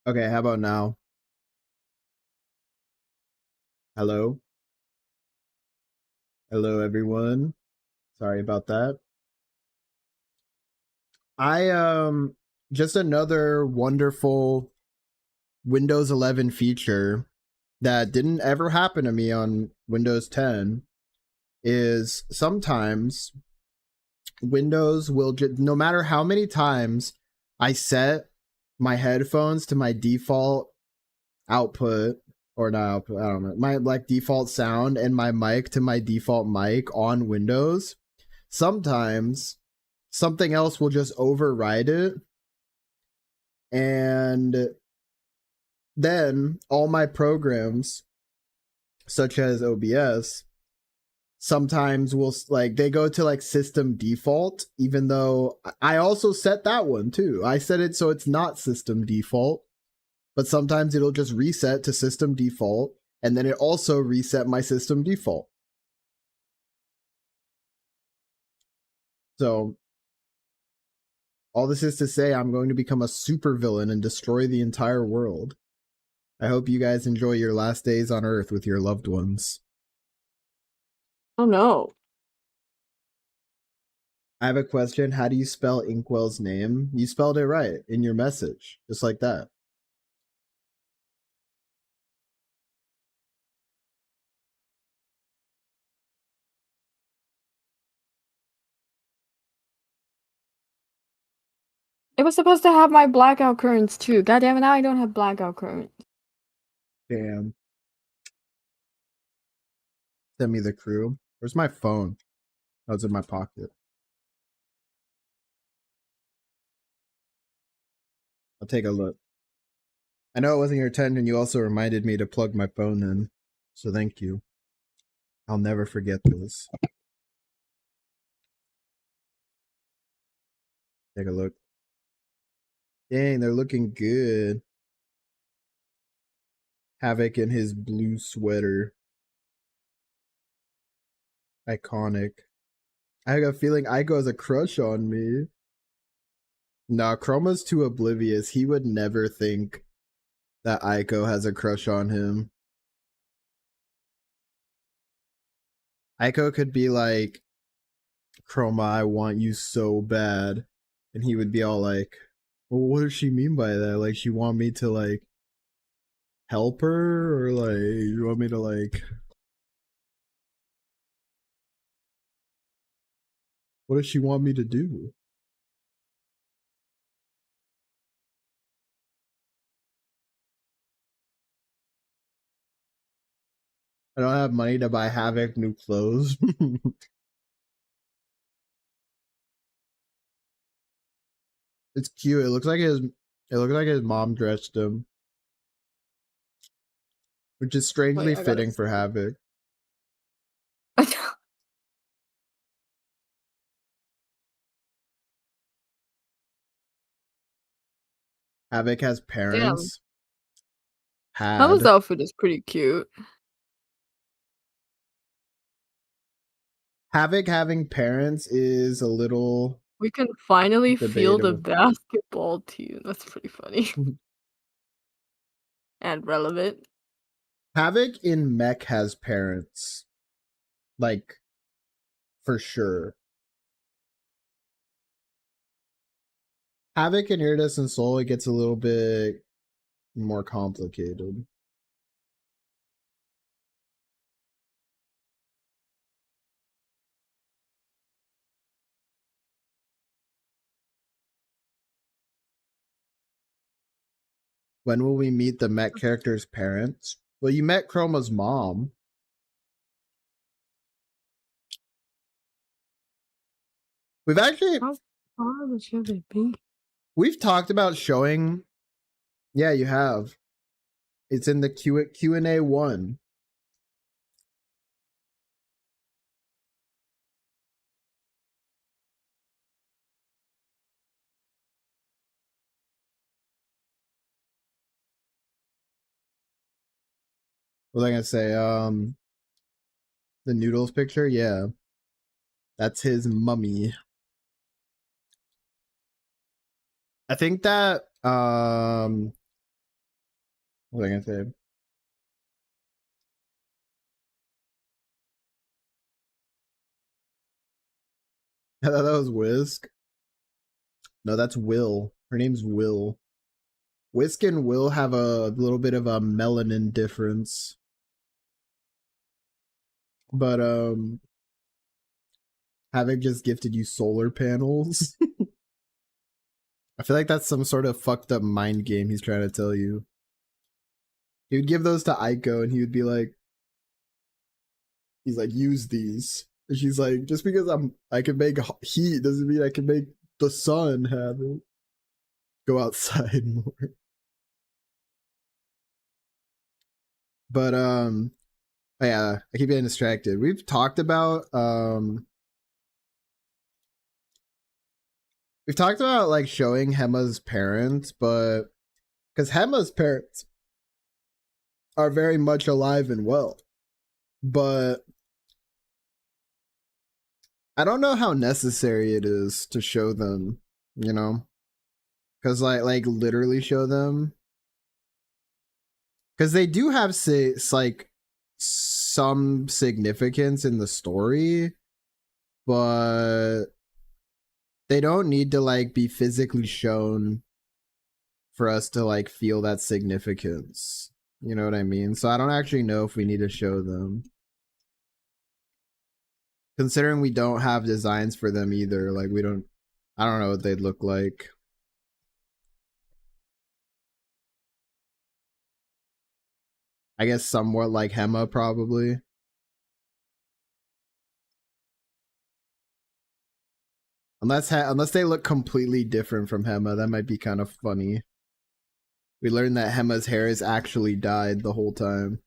Okay, how about now? Hello? Hello, everyone. Sorry about that. I just another wonderful Windows 11 feature that didn't ever happen to me on Windows 10 is sometimes Windows will just, no matter how many times I set my headphones to my default output or not output, I don't know, my like default sound and my mic to my default mic on Windows, sometimes something else will just override it, and then all my programs such as OBS sometimes will like they go to like system default, even though I also set that one too. I set it so it's not system default, but sometimes it'll just reset to system default, and then it also reset my system default. So all this is to say, I'm going to become a supervillain and destroy the entire world. I hope you guys enjoy your last days on Earth with your loved ones. Oh no. I have a question. How do you spell Inkwell's name? You spelled it right in your message, just like that. It was supposed to have my blackout currents too. God damn it, now I don't have blackout currents. Damn. Send me the crew. Where's my phone? Oh, it's in my pocket. I'll take a look. I know it wasn't your intention. You also reminded me to plug my phone in. So thank you. I'll never forget this. Take a look. Dang, they're looking good. Havoc in his blue sweater. Iconic. I got a feeling Aiko has a crush on me. Nah, Chroma's too oblivious. He would never think that Aiko has a crush on him. Aiko could be like, Chroma, I want you so bad. And he would be all like, well, what does she mean by that? Like, she want me to, like, help her? Or, like, you want me to, like... What does she want me to do? I don't have money to buy Havoc new clothes. It's cute. It looks like his mom dressed him. Which is strangely Wait, I gotta fitting for Havoc. Havoc has Damn. parents. Mama's Had. outfit is pretty cute. Havoc having parents is a little We can finally field a debatable. basketball team. That's pretty funny. And relevant. Havoc in Mech has parents. Like, for sure. Havoc in Iridescent Soul, it gets a little bit more complicated. When will we meet the Mech character's parents? Well, you met Chroma's mom. We've actually How far should it be? we've talked about showing. Yeah, you have. It's in the Q&A 1. What was I gonna say? The Noodles picture, yeah. That's his mummy. I think that What was I gonna say? I thought that was Whisk. No, that's Will. Her name's Will. Whisk and Will have a little bit of a melanin difference. But Havoc just gifted you solar panels. I feel like that's some sort of fucked up mind game he's trying to tell you. He would give those to Aiko and he would be like, he's like, use these. And she's like, just because I can make heat doesn't mean I can make the sun have it. Go outside more. But oh yeah, I keep getting distracted. We've talked about like showing Hema's parents, but because Hema's parents are very much alive and well, but I don't know how necessary it is to show them, you know, because like literally show them, because they do have like some significance in the story, but they don't need to like be physically shown for us to like feel that significance. You know what I mean? So I don't actually know if we need to show them. Considering we don't have designs for them either, like I don't know what they'd look like. I guess somewhat like Hema probably. Unless they look completely different from Hema, that might be kind of funny. We learned that Hema's hair is actually dyed the whole time.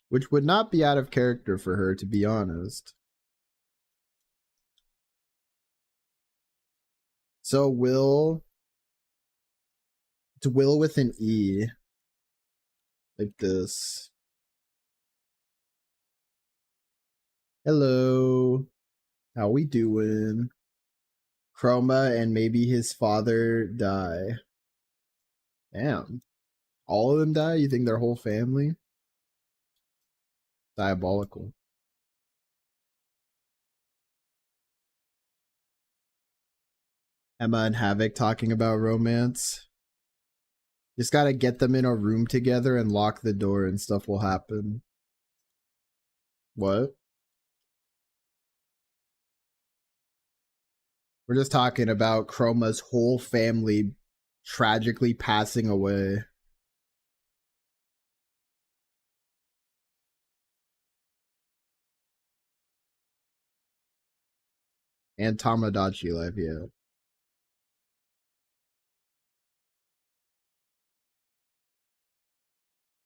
Which would not be out of character for her, to be honest. So it's Will with an E. Like this. Hello. How we doing? Chroma and maybe his father die. Damn. All of them die? You think their whole family? Diabolical. Emma and Havoc talking about romance. Just gotta get them in a room together and lock the door and stuff will happen. What? We're just talking about Chroma's whole family tragically passing away. And Tamagotchi life, yeah.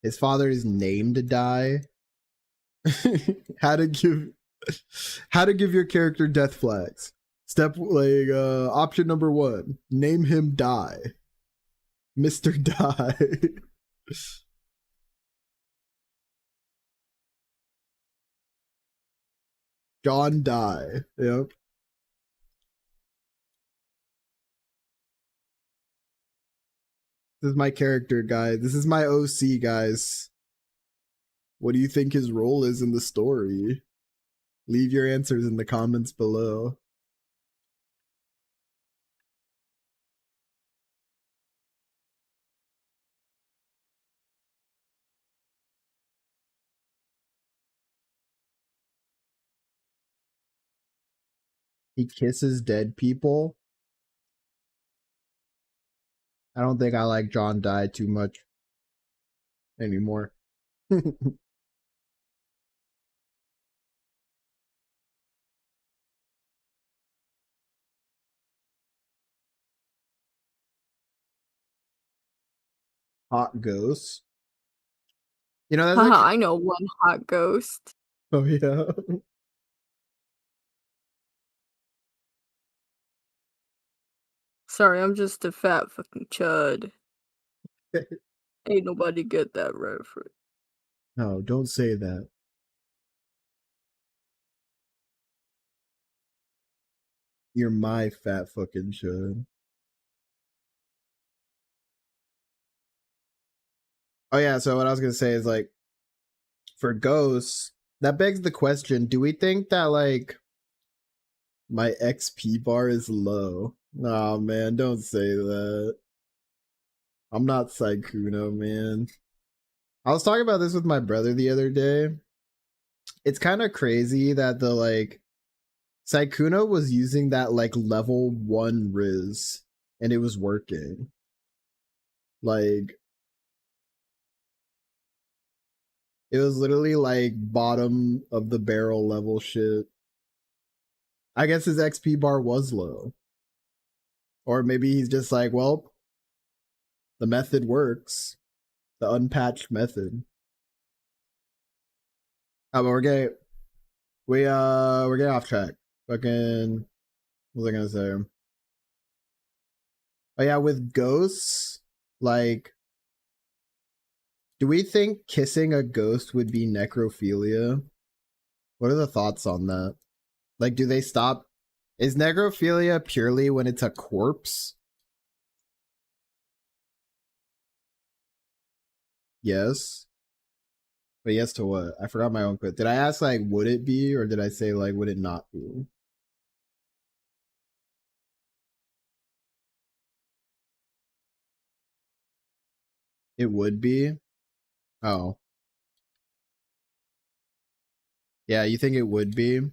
His father is named to die. how to give your character death flags. Step like option number 1, name him Die. Mr. Die. John Die. Yep. This is my character, guys. This is my OC, guys. What do you think his role is in the story? Leave your answers in the comments below. He kisses dead people. I don't think I like John Die too much anymore. Hot ghosts. You know, that's Haha, like, I know one hot ghost. oh yeah. Sorry, I'm just a fat fucking chud. Ain't nobody get that reference. No, don't say that. You're my fat fucking chud. Oh yeah, so what I was gonna say is like for ghosts, that begs the question, do we think that like my XP bar is low? Nah man, don't say that. I'm not Saikuno, man. I was talking about this with my brother the other day. It's kind of crazy that the like Saikuno was using that like level 1 Riz and it was working. Like it was literally like bottom of the barrel level shit. I guess his XP bar was low. Or maybe he's just like, well, the method works. The unpatched method. Oh, but we're getting off track. Fucking what was I gonna say? Oh yeah, with ghosts, like, do we think kissing a ghost would be necrophilia? What are the thoughts on that? Like, do they stop? Is necrophilia purely when it's a corpse? Yes. But yes to what? I forgot my own quote. Did I ask like would it be or did I say like would it not be? It would be? Oh. Yeah, you think it would be? Does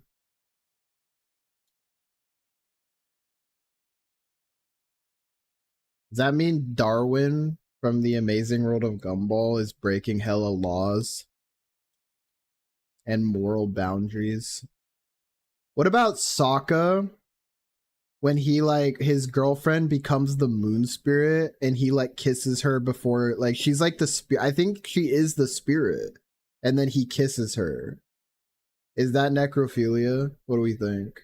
that mean Darwin from the Amazing World of Gumball is breaking hella laws and moral boundaries? What about Sokka when he like his girlfriend becomes the moon spirit and he like kisses her before like she's like the spirit. I think she is the spirit and then he kisses her. Is that necrophilia? What do we think?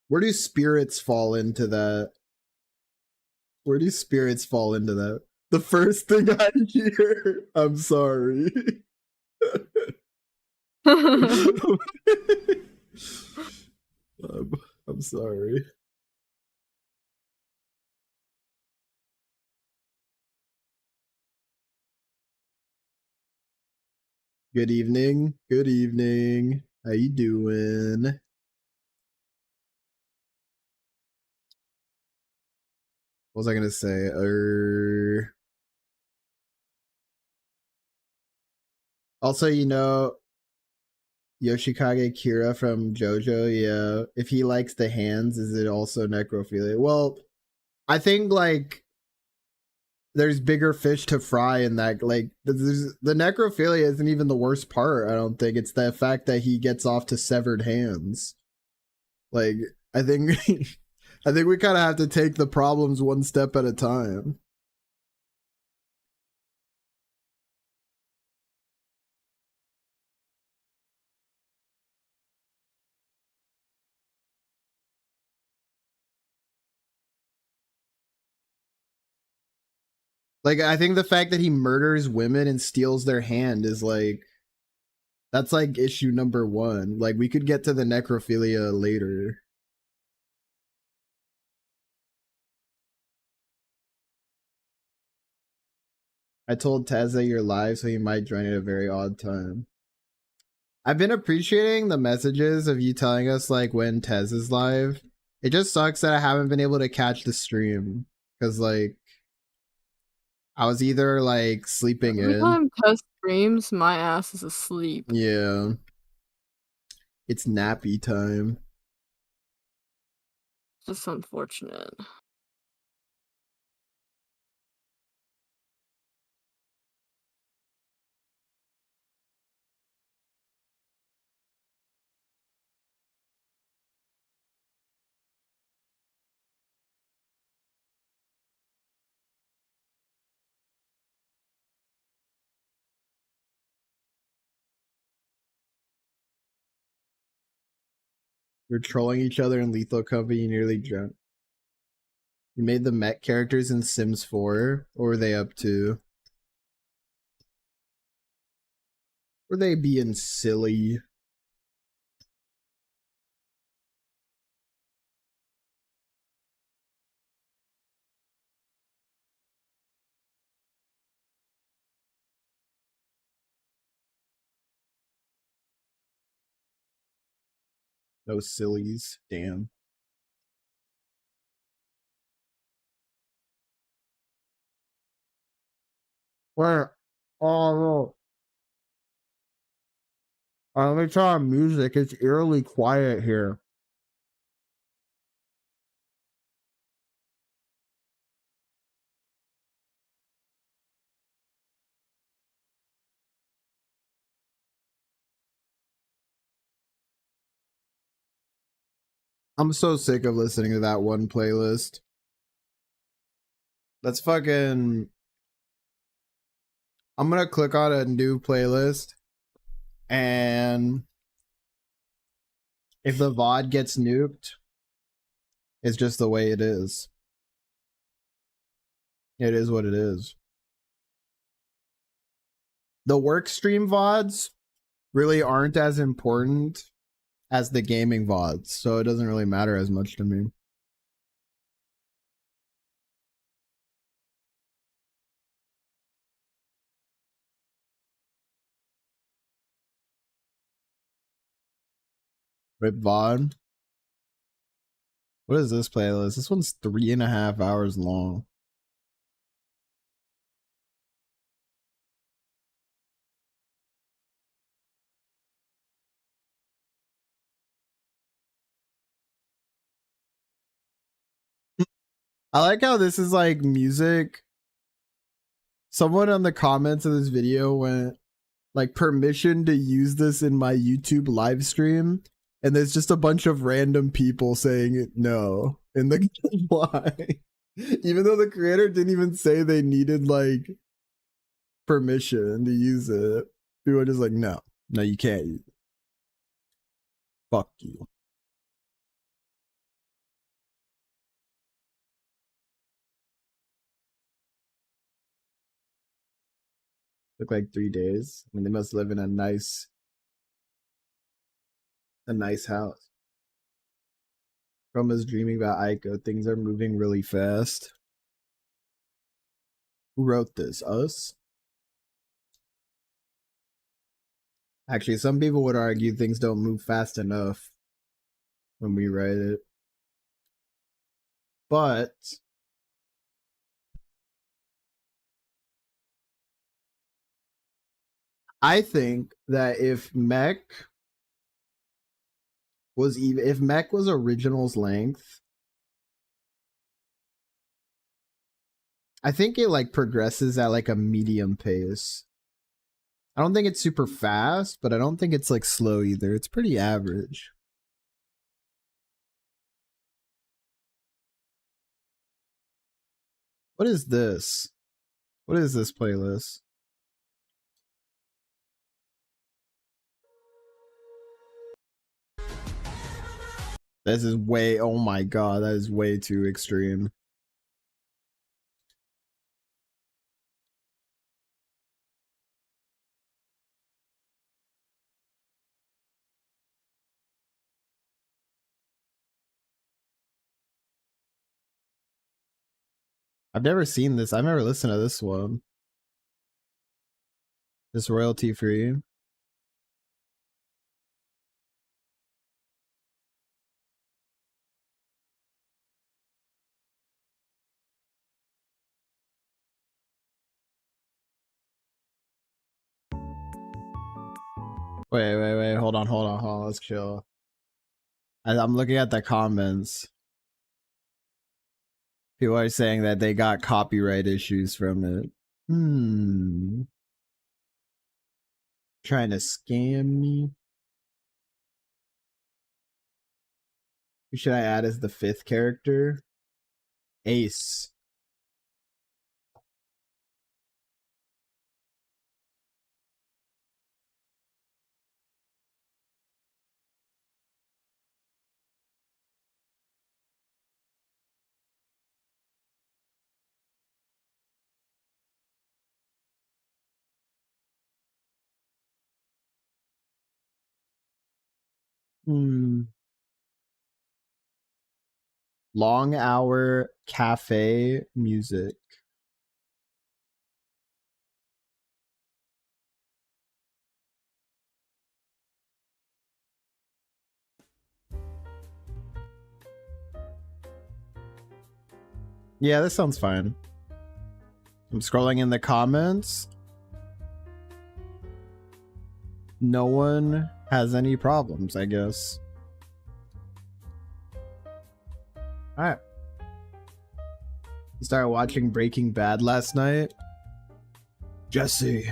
Where do spirits fall into that? Where do spirits fall into that? The first thing I hear, I'm sorry. I'm, I'm sorry. Good evening. Good evening. How you doing? What was I gonna say? Also, you know, Yoshikage Kira from JoJo, yeah. If he likes the hands, is it also necrophilia? Well, I think like there's bigger fish to fry in that. Like the necrophilia isn't even the worst part. I don't think it's the fact that he gets off to severed hands. Like I think, I think we kind of have to take the problems one step at a time. Like I think the fact that he murders women and steals their hand is like that's like issue number one. Like we could get to the necrophilia later. I told Taz that you're live, so he might join at a very odd time. I've been appreciating the messages of you telling us like when Tez is live. It just sucks that I haven't been able to catch the stream because like I was either like sleeping Every in. time Tess streams, my ass is asleep. Yeah, it's nappy time. Just unfortunate. We're trolling each other in Lethal Company, nearly drunk. You made the mech characters in Sims 4. What were they up to? Were they being silly? Those sillies. Damn. Where? Oh no. Let me try on music. It's eerily quiet here. I'm so sick of listening to that one playlist. Let's fucking. I'm gonna click on a new playlist, and if the VOD gets nuked, it's just the way it is. It is what it is. The work stream VODs really aren't as important as the gaming VODs, so it doesn't really matter as much to me. Rip VOD. What is this playlist? This one's 3.5 hours long. I like how this is like music. Someone on the comments of this video went like permission to use this in my YouTube live stream, and there's just a bunch of random people saying no in the why. Even though the creator didn't even say they needed like permission to use it. People are just like, no, you can't use it. Fuck you. Took like 3 days. I mean, they must live in a nice house. Roma's dreaming about Aiko. Things are moving really fast. Who wrote this? Us? Actually, some people would argue things don't move fast enough when we write it. But I think that if Mech was original's length, I think it like progresses at like a medium pace. I don't think it's super fast, but I don't think it's like slow either. It's pretty average. What is this? What is this playlist? This is way, oh my god, that is way too extreme. I've never seen this. I've never listened to this one. This royalty free. Wait. Hold on. Let's chill. I'm looking at the comments. People are saying that they got copyright issues from it. Trying to scam me. Who should I add as the 5th character? Ace. Long hour cafe music. Yeah, this sounds fine. I'm scrolling in the comments. No one has any problems, I guess. Alright. Started watching Breaking Bad last night. Jesse.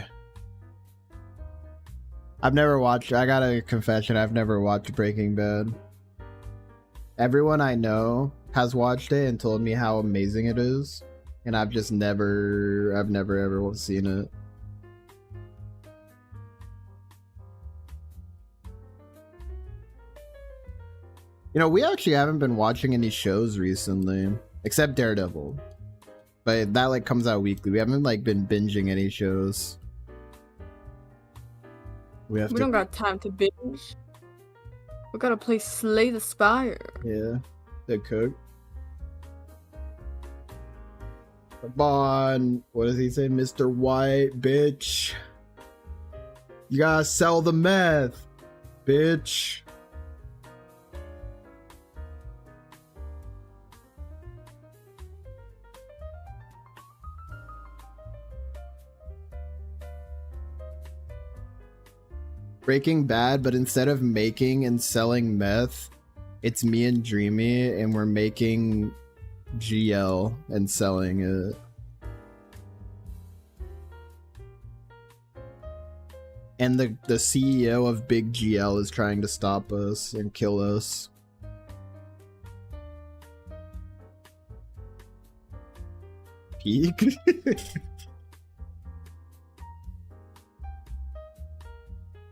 I've never watched, I got a confession, I've never watched Breaking Bad. Everyone I know has watched it and told me how amazing it is. And I've just never ever seen it. You know, we actually haven't been watching any shows recently, except Daredevil. But that like comes out weekly. We haven't like been binging any shows. We don't got time to binge. We gotta play Slay the Spire. Yeah, the cook. Come on. What does he say? Mr. White, bitch. You gotta sell the meth, bitch. Breaking Bad, but instead of making and selling meth, it's me and Dreamy, and we're making GL and selling it. And the CEO of Big GL is trying to stop us and kill us. Peak?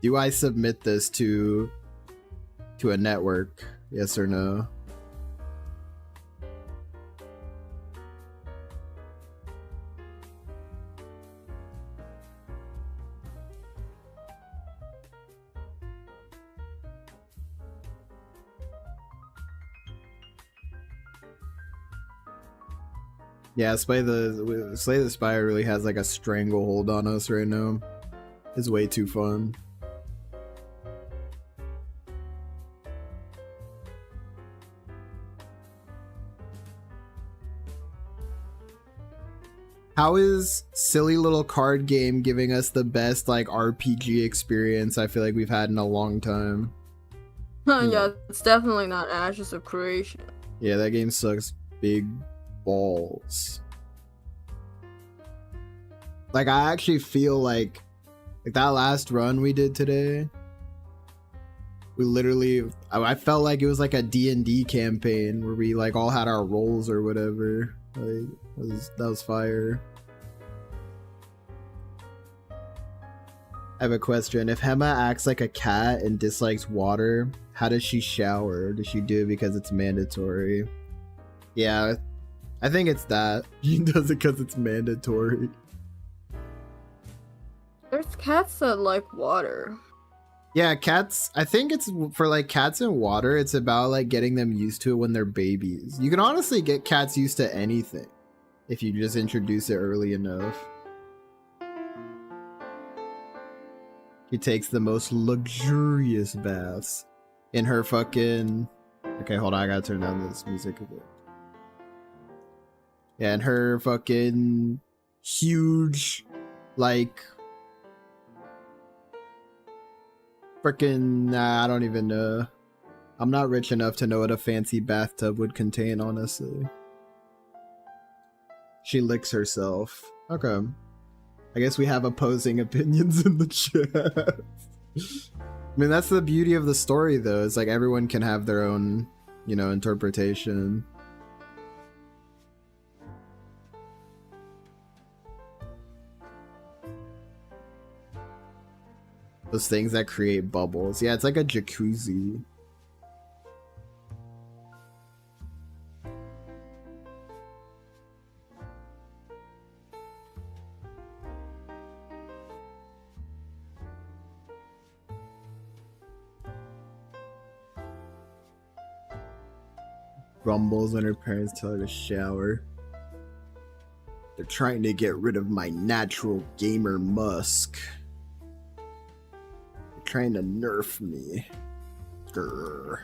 Do I submit this to a network? Yes or no? Yeah, Slay the Spire really has like a stranglehold on us right now. It's way too fun. How is silly little card game giving us the best like RPG experience I feel like we've had in a long time? Yeah, it's definitely not Ashes of Creation. Yeah, that game sucks big balls. Like I actually feel like that last run we did today, we literally, I felt like it was like a D&D campaign where we like all had our roles or whatever. Like that was fire. I have a question. If Hema acts like a cat and dislikes water, how does she shower? Does she do it because it's mandatory? Yeah, I think it's that. She does it because it's mandatory. There's cats that like water. Yeah, cats, I think it's for like cats and water, it's about like getting them used to it when they're babies. You can honestly get cats used to anything if you just introduce it early enough. She takes the most luxurious baths in her fucking... Okay, hold on, I gotta turn down this music a bit. Yeah, in her fucking huge, like... Freaking, nah, I don't even know. I'm not rich enough to know what a fancy bathtub would contain, honestly. She licks herself. Okay. I guess we have opposing opinions in the chat. I mean, that's the beauty of the story, though. It's like everyone can have their own, you know, interpretation. Those things that create bubbles. Yeah, it's like a jacuzzi. Grumbles when her parents tell her to shower. They're trying to get rid of my natural gamer musk. They're trying to nerf me. Grr.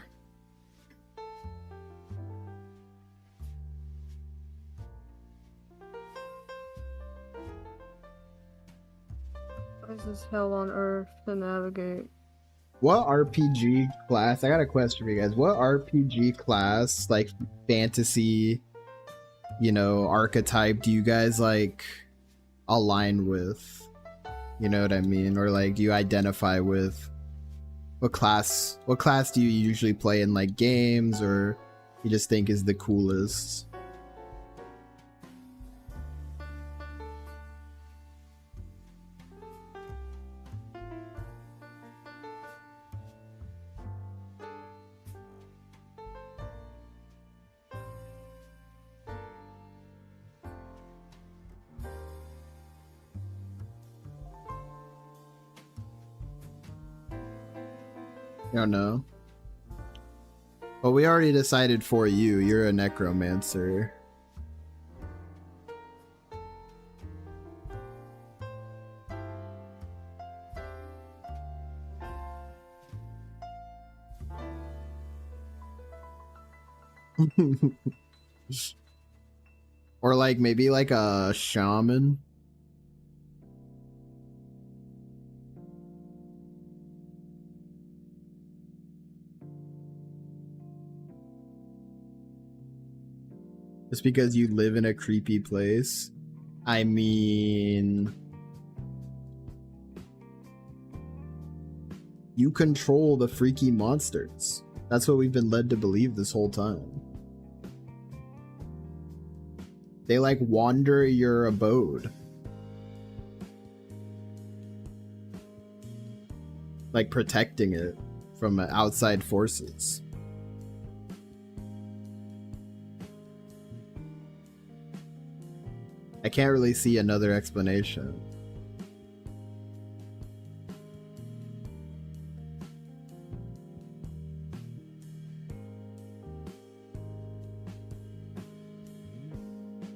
This is hell on earth to navigate. What RPG class? I got a question for you guys. What RPG class, like fantasy, you know, archetype, do you guys like align with? You know what I mean? Or like, do you identify with? What class do you usually play in like games, or you just think is the coolest? I don't know. Well, we already decided for you. You're a necromancer. Or like maybe like a shaman. Just because you live in a creepy place. I mean, you control the freaky monsters. That's what we've been led to believe this whole time. They like wander your abode. Like protecting it from outside forces. I can't really see another explanation.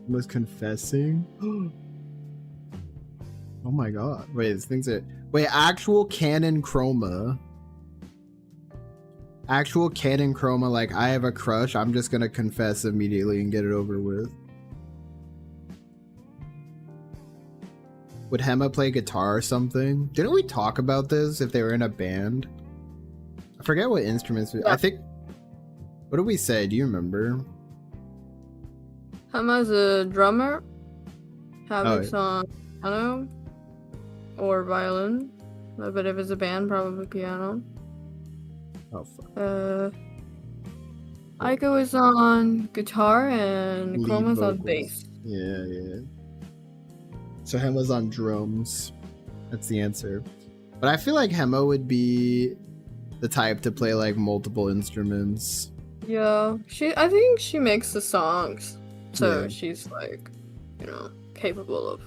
Was confessing? Oh my god. Wait, these things are... Wait, actual canon chroma. Actual canon chroma, like, I have a crush, I'm just gonna confess immediately and get it over with. Would Hema play guitar or something? Didn't we talk about this if they were in a band? I forget what instruments we... I think... What did we say? Do you remember? Hema's a drummer. Havoc's on piano or violin. But if it's a band, probably piano. Oh, fuck. Aiko is on guitar and Lead Chroma's on vocals. bass. Yeah, yeah. So Hema's on drums. That's the answer. But I feel like Hema would be the type to play like multiple instruments. Yeah, I think she makes the songs. So Yeah. she's like, you know, capable of.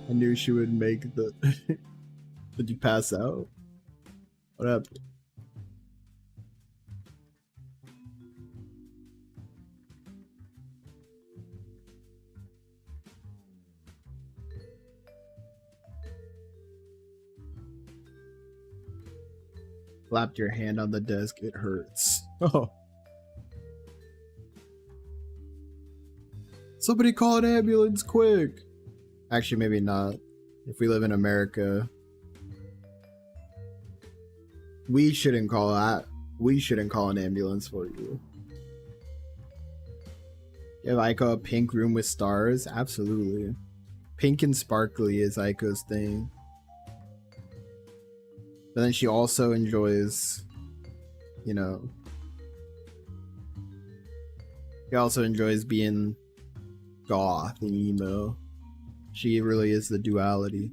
I knew she would make the... Did you pass out? What happened? Slapped your hand on the desk, it hurts. Oh. Somebody call an ambulance quick! Actually, maybe not. If we live in America, we shouldn't call that. We shouldn't call an ambulance for you. Give Aiko a pink room with stars? Absolutely. Pink and sparkly is Aiko's thing. But then she also enjoys, you know, she also enjoys being goth and emo. She really is the duality.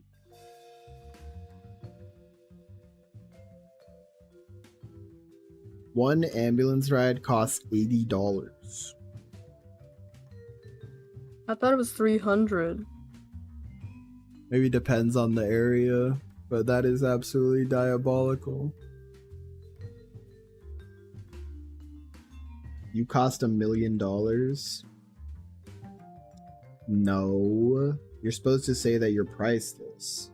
One ambulance ride costs $80. I thought it was 300. Maybe depends on the area, but that is absolutely diabolical. You cost $1 million? No. You're supposed to say that you're priceless.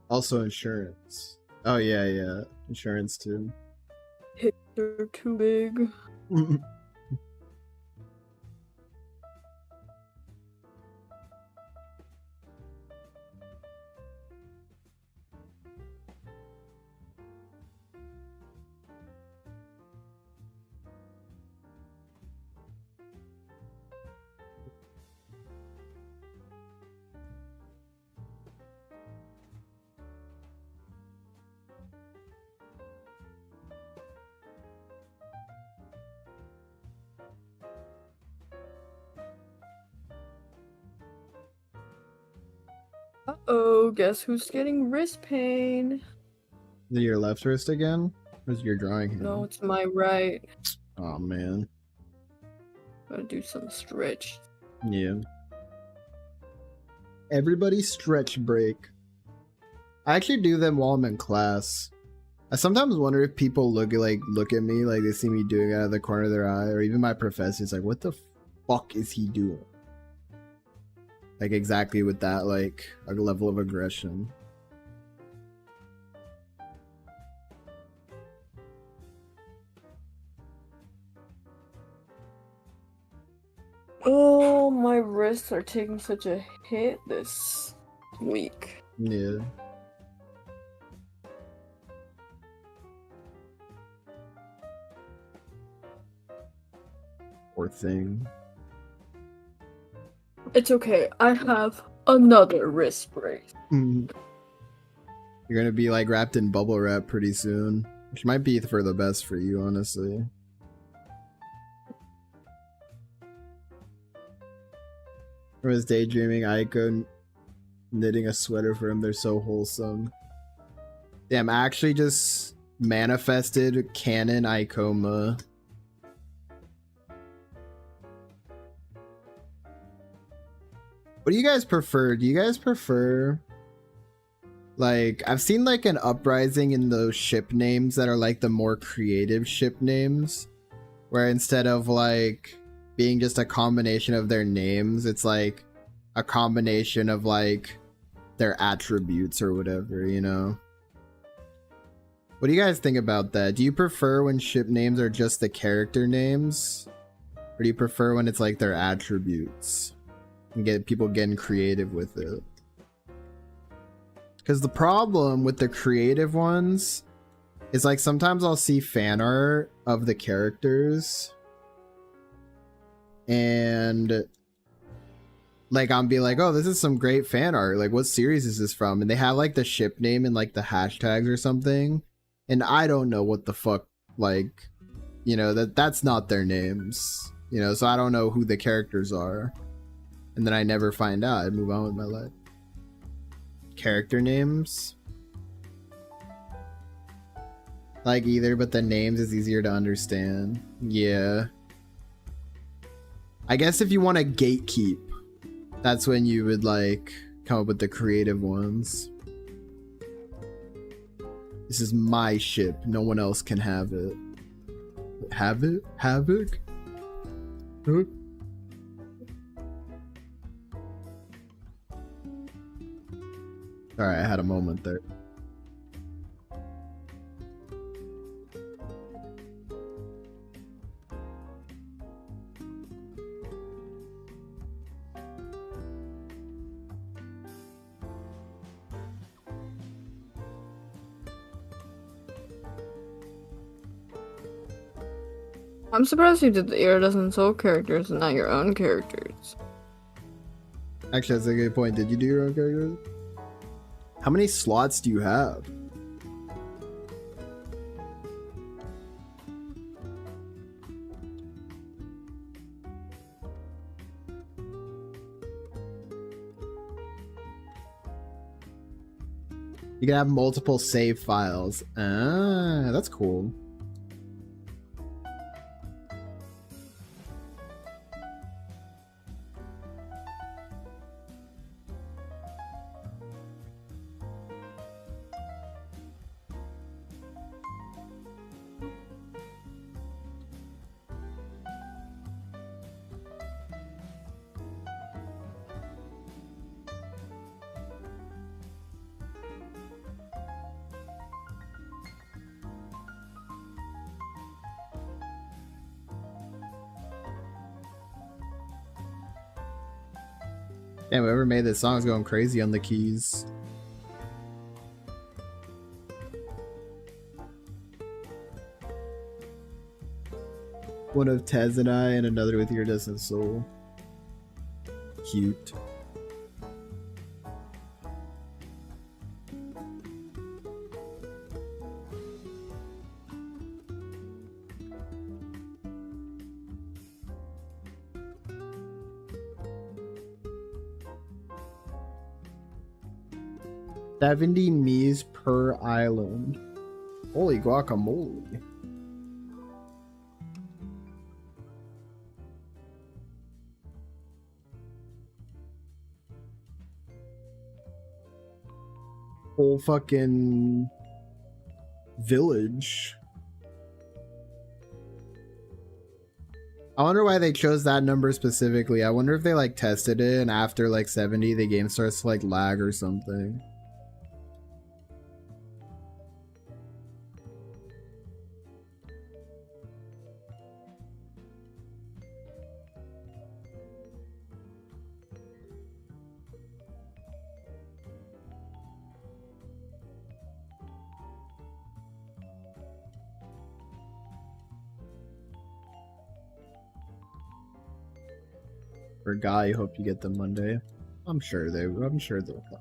Also insurance. Oh yeah, insurance too. They're too big. Uh-oh, guess who's getting wrist pain? Is it your left wrist again? Or is it your drawing hand? No, it's my right. Oh man. Gotta do some stretch. Yeah. Everybody stretch break. I actually do them while I'm in class. I sometimes wonder if people look at me like they see me doing it out of the corner of their eye, or even my professor's like, what the fuck is he doing? Like exactly with that like a level of aggression. Oh, my wrists are taking such a hit this week. Yeah. Poor thing. It's okay. I have another wrist brace. You're gonna be like wrapped in bubble wrap pretty soon, which might be for the best for you, honestly. I was daydreaming Aiko knitting a sweater for him. They're so wholesome. Damn, I actually just manifested canon Aikoma. What do you guys prefer? Do you guys prefer, like, I've seen like an uprising in those ship names that are like the more creative ship names, where instead of like being just a combination of their names, it's like a combination of like their attributes or whatever, you know? What do you guys think about that? Do you prefer when ship names are just the character names? Or do you prefer when it's like their attributes? And get people getting creative with it. Because the problem with the creative ones is like sometimes I'll see fan art of the characters and like I'll be like, oh, this is some great fan art. Like, what series is this from? And they have like the ship name and like the hashtags or something. And I don't know what the fuck, like, you know, that's not their names. You know, so I don't know who the characters are. And then I never find out. I move on with my life. Character names? Like either, but the names is easier to understand. Yeah. I guess if you want to gatekeep, that's when you would like come up with the creative ones. This is my ship. No one else can have it. Have it? Havoc? Huh? Alright, I had a moment there. I'm surprised you did the iridescent soul characters and not your own characters. Actually, that's a good point. Did you do your own characters? How many slots do you have? You can have multiple save files. Ah, that's cool. Damn, whoever made this song is going crazy on the keys. One of Tez and I, and another with Iridescent Soul. Cute. $70 Mies per island. Holy guacamole. Whole fucking village. I wonder why they chose that number specifically. I wonder if they like tested it and after like 70 the game starts to like lag or something. For Guy, hope you get them Monday. I'm sure they'll come.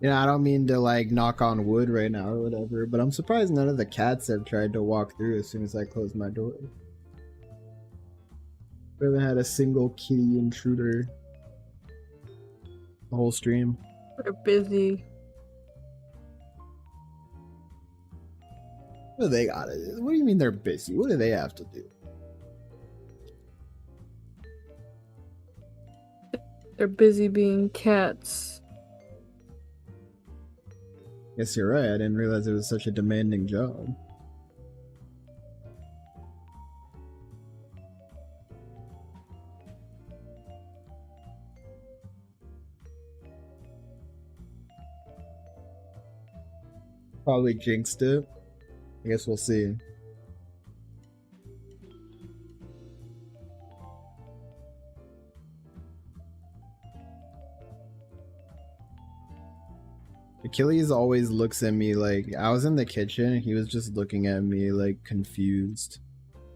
Yeah, I don't mean to like knock on wood right now or whatever, but I'm surprised none of the cats have tried to walk through as soon as I close my door. We haven't had a single kitty intruder the whole stream. They're busy. What do they gotta do? What do you mean they're busy? What do they have to do? They're busy being cats. Guess you're right. I didn't realize it was such a demanding job. Probably jinxed it. I guess we'll see. Achilles always looks at me like I was in the kitchen and he was just looking at me like confused.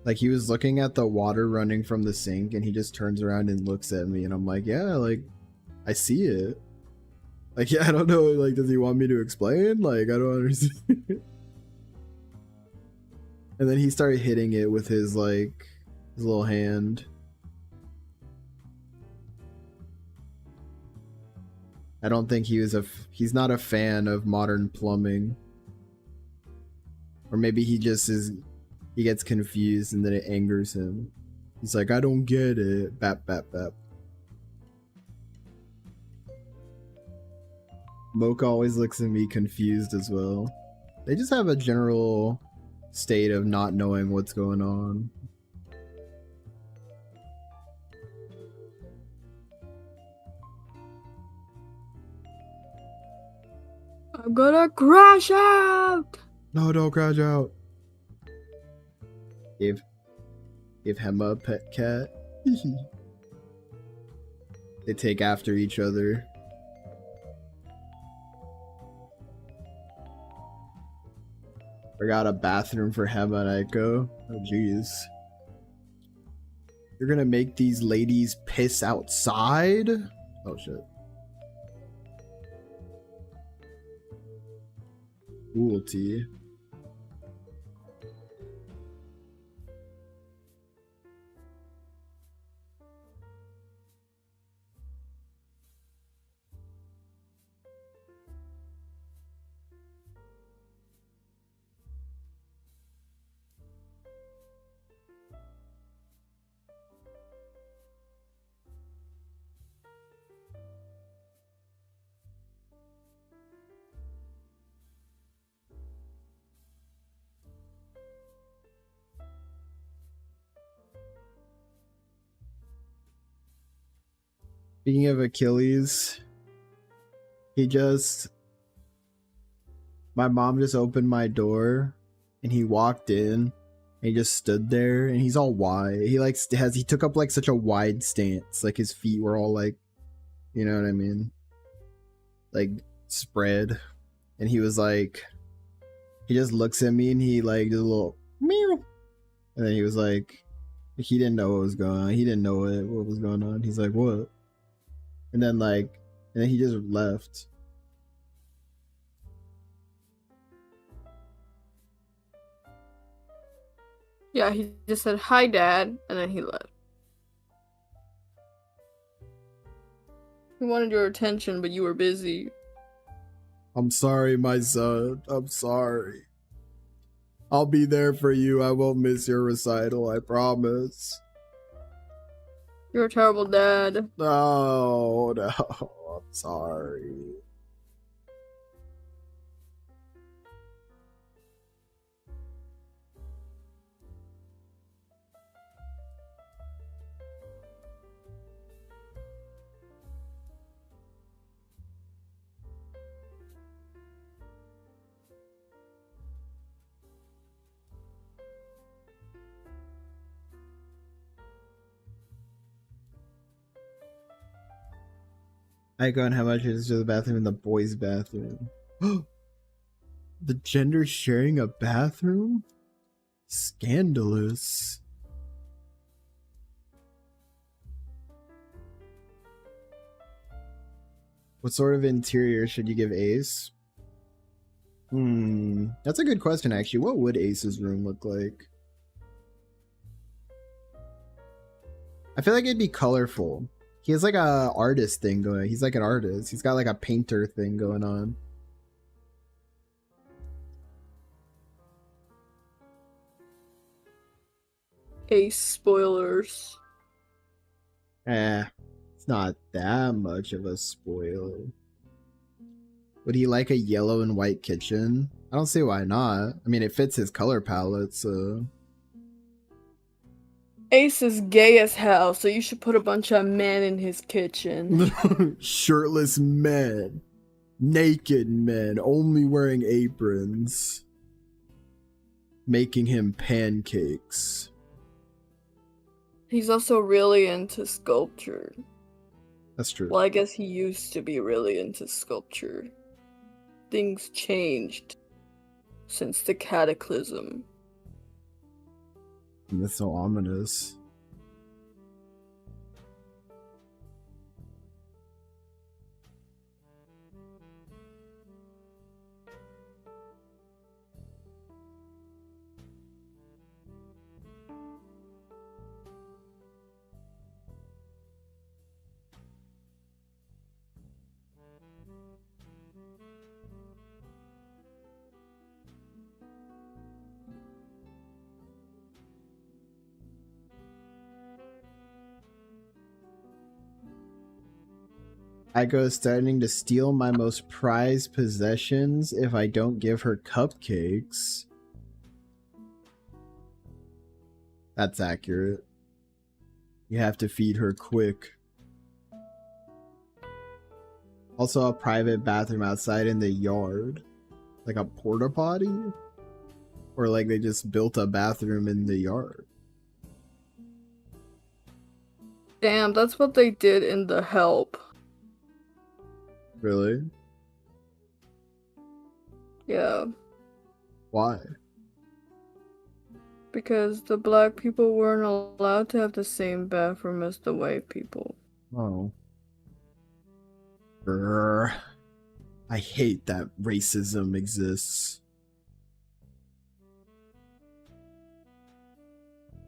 Like he was looking at the water running from the sink and he just turns around and looks at me and I'm like, yeah, like I see it. Like, yeah, I don't know, like does he want me to explain? Like I don't understand. And then he started hitting it with his like his little hand. I don't think he's not a fan of modern plumbing. Or maybe he just he gets confused and then it angers him. He's like, I don't get it. Bap, bap, bap. Mocha always looks at me confused as well. They just have a general state of not knowing what's going on. I'm gonna crash out! No, don't crash out. Give Hema a pet cat. They take after each other. Forgot a bathroom for Hema and Echo. Oh jeez. You're gonna make these ladies piss outside? Oh shit. Cruelty. Speaking of Achilles, my mom just opened my door and he walked in and he just stood there and he's all wide. He took up like such a wide stance. Like his feet were all like, you know what I mean? Like spread. And he was like, he just looks at me and he like did a little meow. And then he was like, he didn't know what was going on. He didn't know what was going on. He's like, what? And then he just left. Yeah, he just said, hi, Dad, and then he left. He wanted your attention, but you were busy. I'm sorry, my son. I'm sorry. I'll be there for you. I won't miss your recital, I promise. You're a terrible dad. No, I'm sorry. I go and how much is to the bathroom in the boys' bathroom? The gender sharing a bathroom? Scandalous. What sort of interior should you give Ace? That's a good question actually. What would Ace's room look like? I feel like it'd be colorful. He has like a artist thing going. He's like an artist. He's got like a painter thing going on. Ace spoilers. It's not that much of a spoiler. Would he like a yellow and white kitchen? I don't see why not. I mean, it fits his color palette, so... Ace is gay as hell, so you should put a bunch of men in his kitchen. Shirtless men. Naked men, only wearing aprons. Making him pancakes. He's also really into sculpture. That's true. Well, I guess he used to be really into sculpture. Things changed since the cataclysm. That's so ominous. Aiko's starting to steal my most prized possessions if I don't give her cupcakes. That's accurate. You have to feed her quick. Also a private bathroom outside in the yard. Like a porta potty? Or like they just built a bathroom in the yard. Damn, that's what they did in The Help. Really? Yeah. Why? Because the black people weren't allowed to have the same bathroom as the white people. Oh. Grr. I hate that racism exists.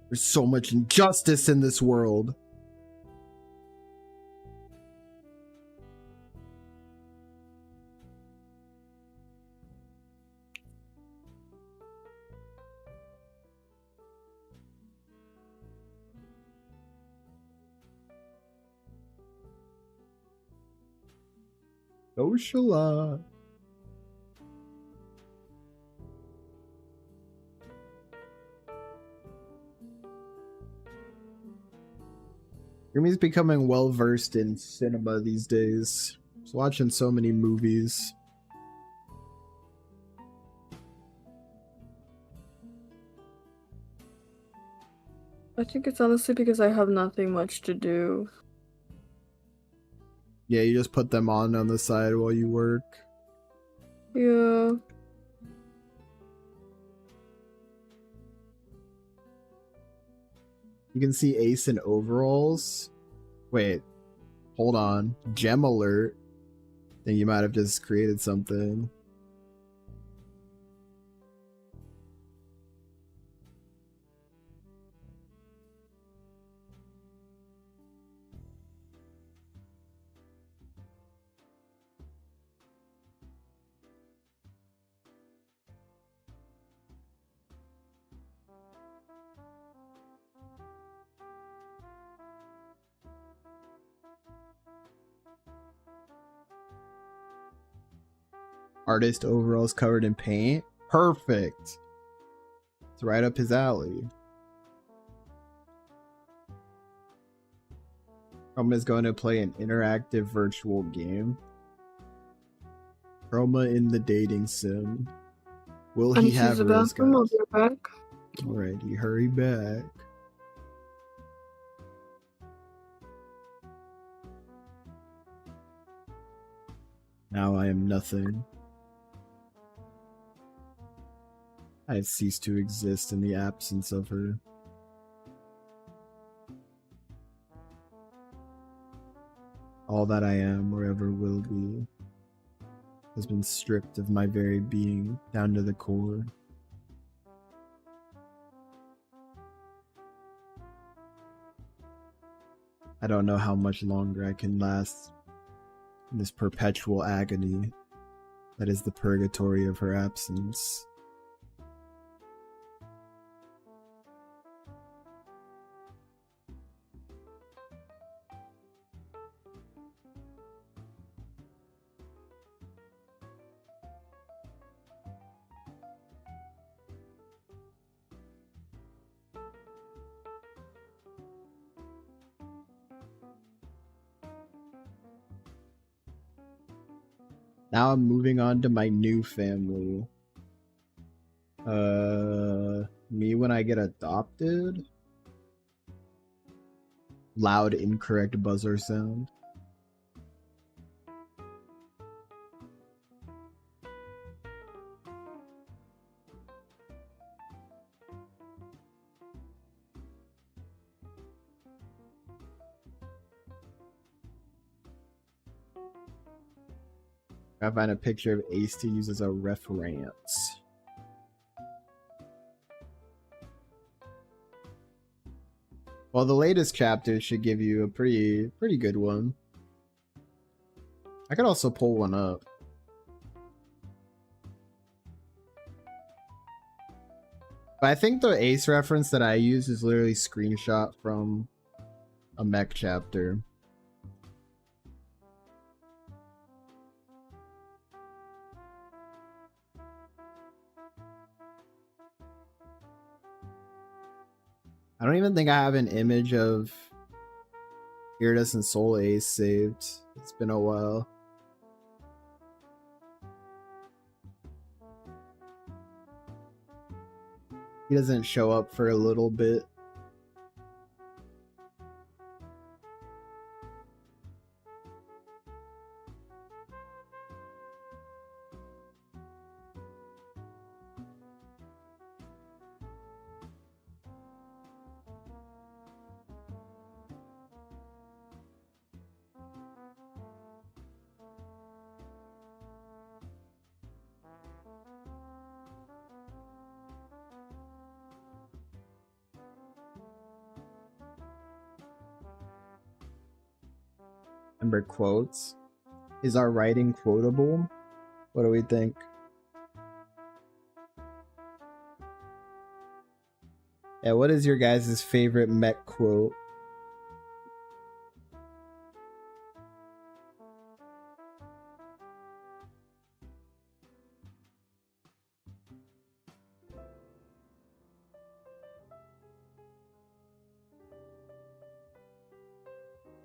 There's so much injustice in this world. Sociala. Jimmy's becoming well versed in cinema these days. He's watching so many movies. I think it's honestly because I have nothing much to do. Yeah, you just put them on the side while you work. Yeah. You can see Ace in overalls. Wait, hold on. Gem alert. Think you might have just created something. Artist overalls covered in paint. Perfect. It's right up his alley. Chroma is going to play an interactive virtual game. Chroma in the dating sim. Will he have rose guns? Alrighty, hurry back. Now I am nothing. I have ceased to exist in the absence of her. All that I am or ever will be has been stripped of my very being down to the core. I don't know how much longer I can last in this perpetual agony that is the purgatory of her absence. Now I'm moving on to my new family. Me when I get adopted? Loud incorrect buzzer sound. I find a picture of Ace to use as a reference. Well, the latest chapter should give you a pretty good one. I could also pull one up. But I think the Ace reference that I use is literally screenshot from a mech chapter. I don't even think I have an image of Iridescent Soul Ace saved. It's been a while. He doesn't show up for a little bit. Remember quotes? Is our writing quotable? What do we think? Yeah, what is your guys' favorite mech quote?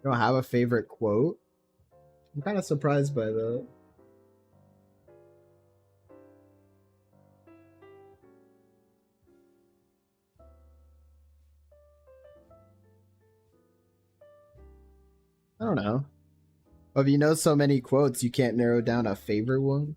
You don't have a favorite quote? I'm kind of surprised by that. I don't know. Well, if you know so many quotes, you can't narrow down a favorite one?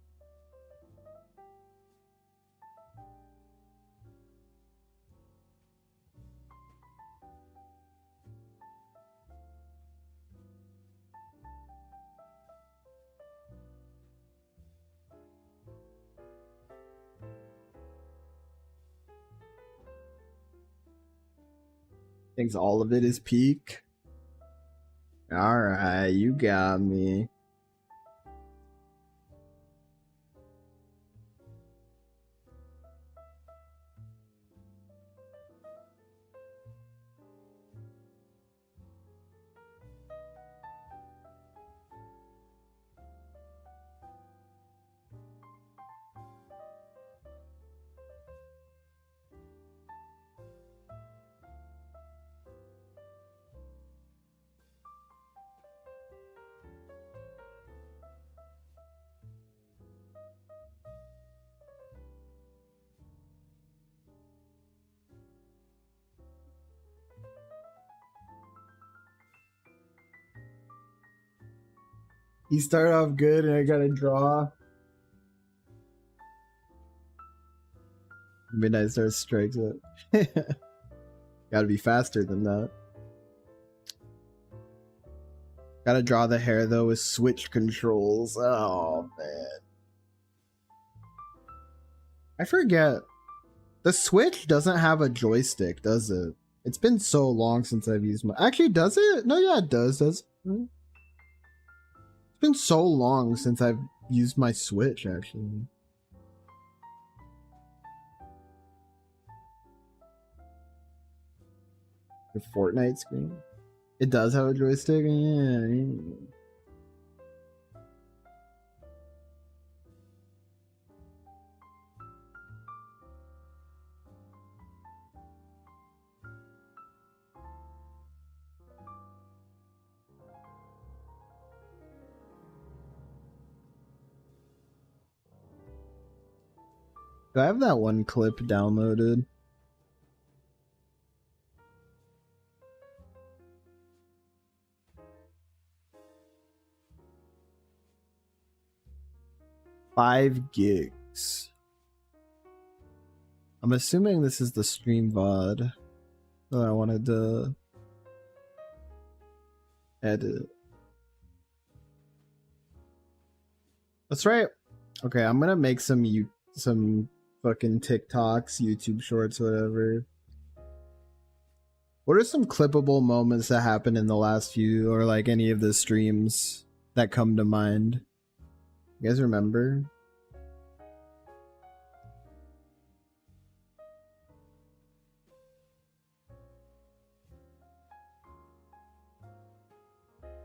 Thinks all of it is peak. Alright, you got me. He started off good and I got a draw. Midnight Star strikes it. Gotta be faster than that. Gotta draw the hair though with switch controls. Oh man. I forget. The Switch doesn't have a joystick, does it? It's been so long since I've used my... Actually, does it? No, yeah, it does. It's been so long since I've used my Switch, actually. The Fortnite screen? It does have a joystick? Yeah. Do I have that one clip downloaded? $5 gigs. I'm assuming this is the stream VOD that I wanted to edit. That's right. Okay, I'm gonna make some fucking TikToks, YouTube shorts, whatever. What are some clippable moments that happened in the last few, or like any of the streams that come to mind? You guys remember?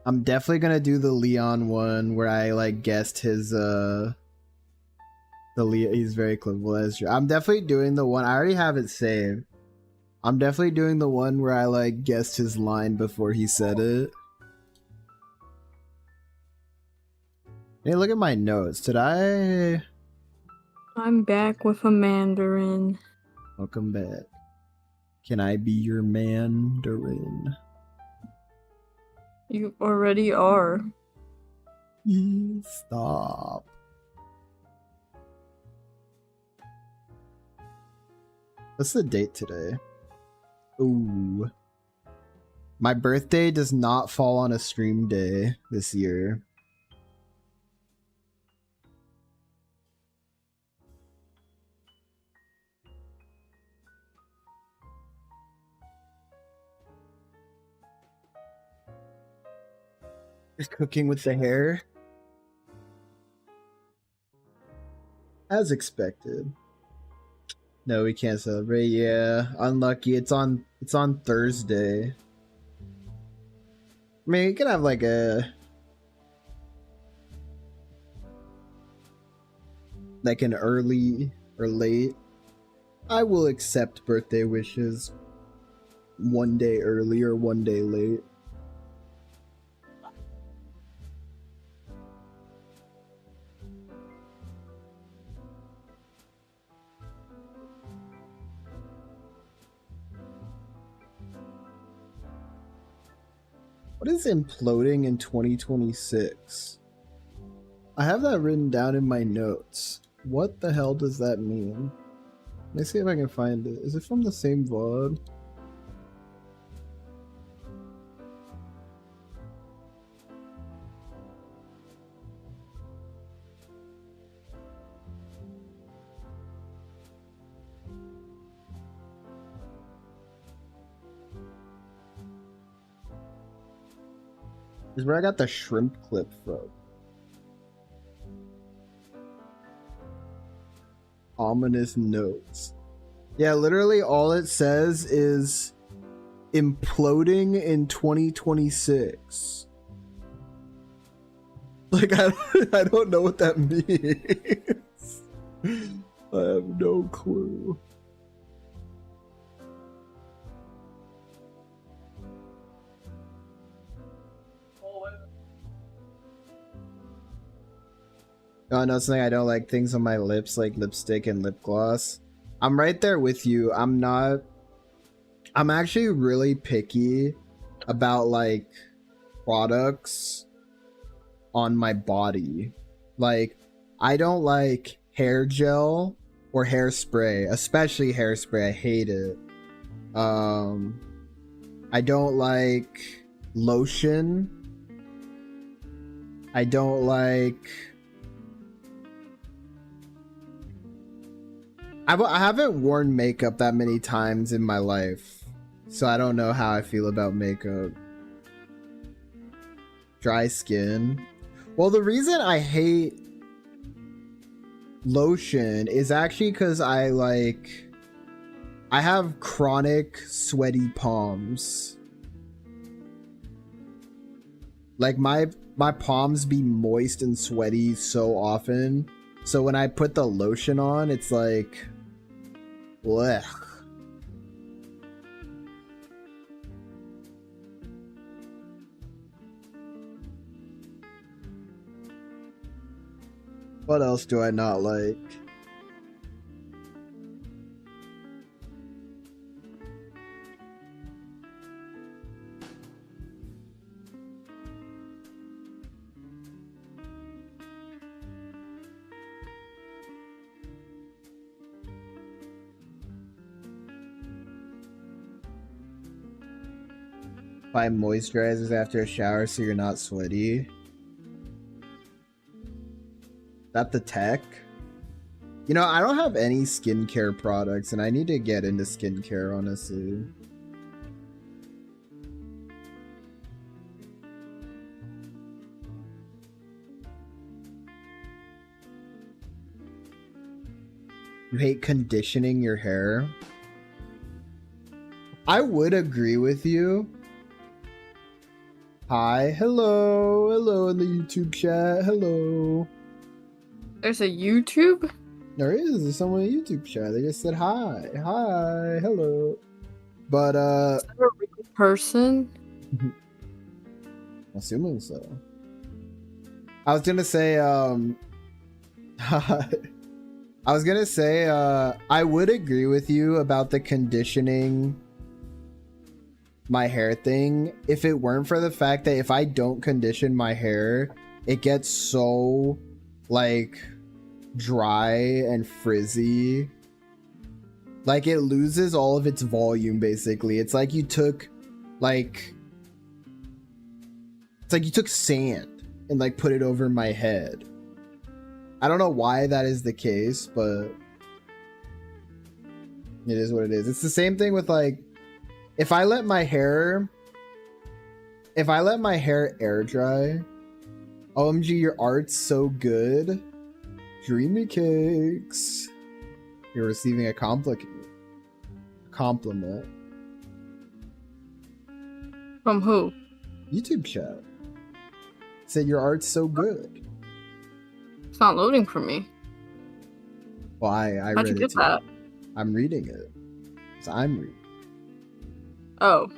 I'm definitely gonna do the Leon one where I like guessed his he's very clippable. I'm definitely doing the one. I already have it saved. I'm definitely doing the one where I like guessed his line before he said it. Hey, look at my notes. Did I? I'm back with a Mandarin. Welcome back. Can I be your Mandarin? You already are. Stop. What's the date today? Ooh. My birthday does not fall on a stream day this year. Just cooking with the hair. As expected. No, we can't celebrate. Yeah, unlucky. It's on Thursday. I mean, you can have like an early or late. I will accept birthday wishes one day early or one day late. What is imploding in 2026? I have that written down in my notes. What the hell does that mean? Let me see if I can find it. Is it from the same VOD? Is where I got the shrimp clip from. Ominous notes. Yeah, literally all it says is imploding in 2026. Like, I don't know what that means. I have no clue. Oh, no, something I don't like, things on my lips like lipstick and lip gloss. I'm right there with you. I'm actually really picky about like products on my body. Like, I don't like hair gel or hairspray, especially hairspray. I hate it. I don't like lotion. I don't like... I haven't worn makeup that many times in my life, so I don't know how I feel about makeup. Dry skin. Well, the reason I hate lotion is actually because I have chronic sweaty palms. Like my palms be moist and sweaty so often, so when I put the lotion on, it's like... blech. What else do I not like? Buy moisturizers after a shower so you're not sweaty. That the tech? You know, I don't have any skincare products and I need to get into skincare, honestly. You hate conditioning your hair? I would agree with you. Hi, hello in the YouTube chat, hello. There's a YouTube? There is, there's someone in the YouTube chat, they just said hi, hello. But Is that a real person? Assuming so. I was gonna say I would agree with you about the conditioning my hair thing if it weren't for the fact that if I don't condition my hair, it gets so like dry and frizzy. Like it loses all of its volume basically. It's like you took sand and like put it over my head. I don't know why that is the case, but it is what it is. It's the same thing with like if I let my hair air dry, OMG, your art's so good. Dreamy cakes. You're receiving a compliment. From who? YouTube chat. Said your art's so good. It's not loading for me. Well, I How'd read you it get too. that? I'm reading it. So I'm reading. Oh.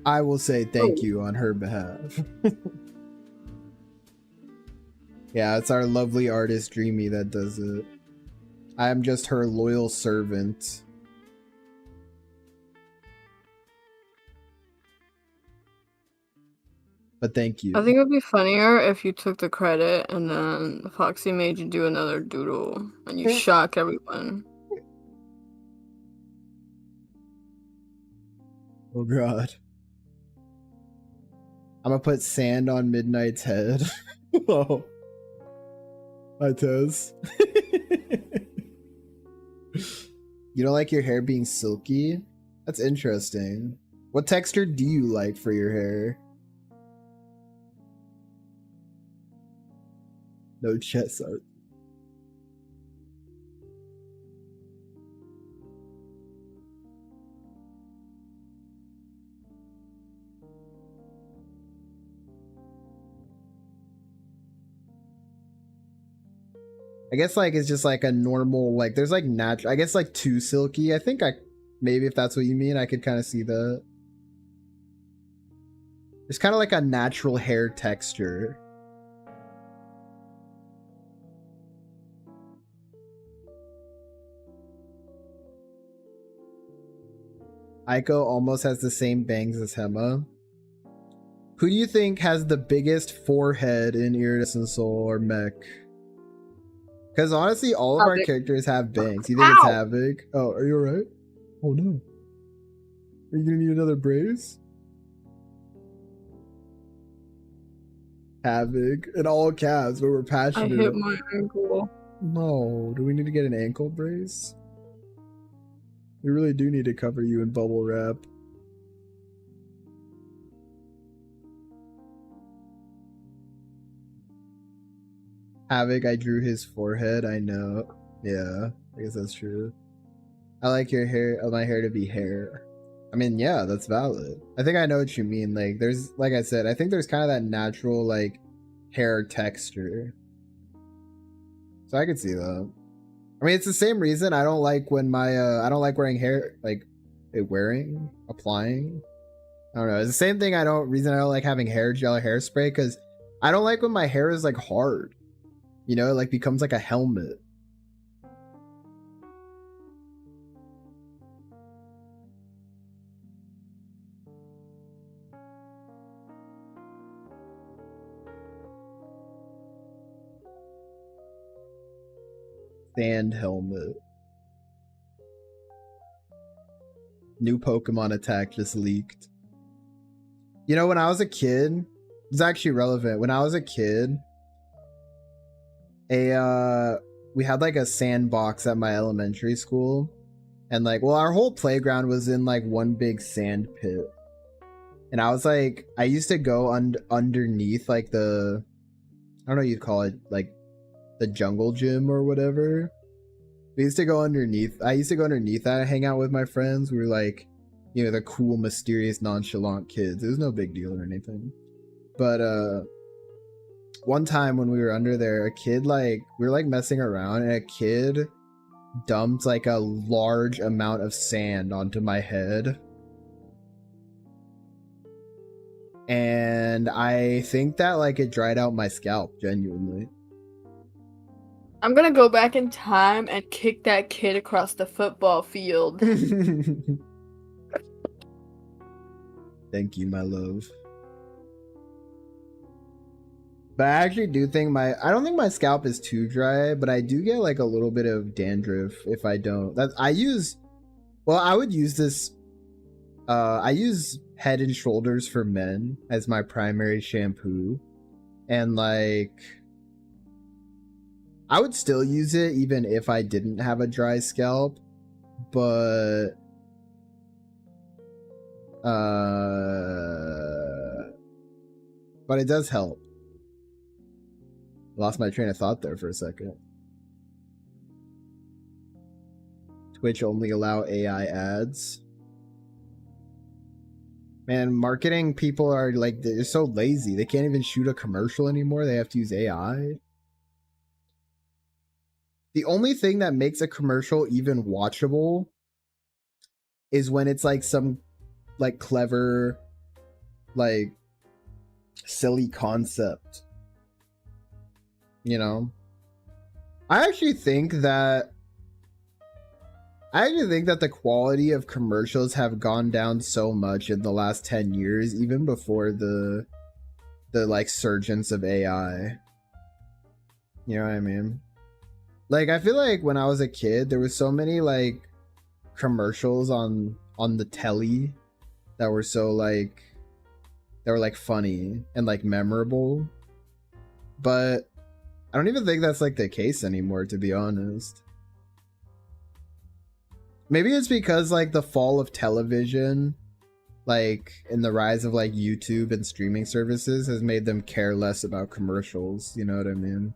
I will say thank you on her behalf. Yeah, it's our lovely artist Dreamy that does it. I am just her loyal servant. But thank you. I think it would be funnier if you took the credit and then Foxy made you do another doodle and you shock everyone. Oh god. I'm gonna put sand on Midnight's head. Oh. Hi, Tez. You don't like your hair being silky? That's interesting. What texture do you like for your hair? No chest art. I guess like it's just like a normal, like there's like natural, I guess like too silky. I think maybe if that's what you mean, I could kind of see that. There's kind of like a natural hair texture. Aiko almost has the same bangs as Hema. Who do you think has the biggest forehead in Iridescent Soul or Mech? Because honestly, all of our characters have bangs. You think it's Havoc? Oh, are you alright? Oh no. Are you gonna need another brace? Havoc. In all caps, but we're passionate. I hit my ankle. No. Do we need to get an ankle brace? We really do need to cover you in bubble wrap. Havoc, I drew his forehead. I know. Yeah, I guess that's true. I like your hair, my hair to be hair. I mean, yeah, that's valid. I think I know what you mean. Like, there's, like I said, I think there's kind of that natural, like, hair texture. So I could see that. I mean, it's the same reason I don't like when my, I don't like wearing hair, like, applying. I don't know. It's the same thing reason I don't like having hair gel or hairspray, because I don't like when my hair is, like, hard. You know, it, like, becomes like a helmet. Sand helmet. New Pokemon attack just leaked. You know, when I was a kid, it's actually relevant. When I was a kid, we had like a sandbox at my elementary school, and like, well, our whole playground was in like one big sand pit. And I was like, I used to go underneath like the, I don't know what you'd call it, like the jungle gym or whatever. We used to go underneath. I used to go underneath that and hang out with my friends. We were like, you know, the cool, mysterious, nonchalant kids. It was no big deal or anything. But one time when we were under there, a kid, like, we were like messing around, and a kid dumped like a large amount of sand onto my head. And I think that like it dried out my scalp, genuinely. I'm gonna go back in time and kick that kid across the football field. Thank you, my love. But I actually do think I don't think my scalp is too dry, but I do get like a little bit of dandruff if I don't. I would use this. I use Head and Shoulders for Men as my primary shampoo. And like, I would still use it even if I didn't have a dry scalp, but it does help. Lost my train of thought there for a second. Twitch only allow AI ads. Man, marketing people are like, they're so lazy. They can't even shoot a commercial anymore. They have to use AI. The only thing that makes a commercial even watchable is when it's like some like clever, like silly concept. You know? I actually think that the quality of commercials have gone down so much in the last 10 years, even before the like surgence of AI. You know what I mean? Like, I feel like when I was a kid, there was so many like commercials on the telly that were so like, they were like funny and like memorable. But I don't even think that's like the case anymore, to be honest. Maybe it's because like the fall of television, like, and the rise of like YouTube and streaming services has made them care less about commercials. You know what I mean?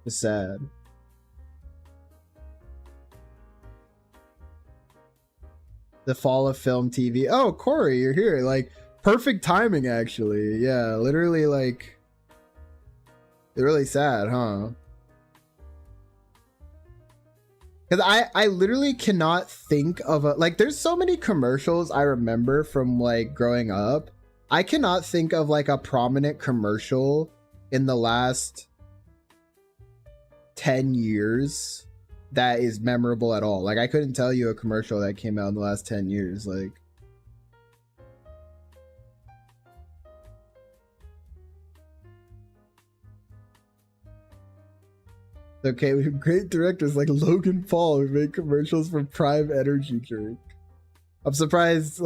It's sad. The fall of film TV. Oh, Corey, you're here. Like, perfect timing, actually. Yeah, literally, like, it's really sad, huh? Because I literally cannot think of like, there's so many commercials I remember from like growing up. I cannot think of like a prominent commercial in the last 10 years that is memorable at all. Like, I couldn't tell you a commercial that came out in the last 10 years. Like, okay, we have great directors like Logan Paul who made commercials for Prime Energy drink. I'm surprised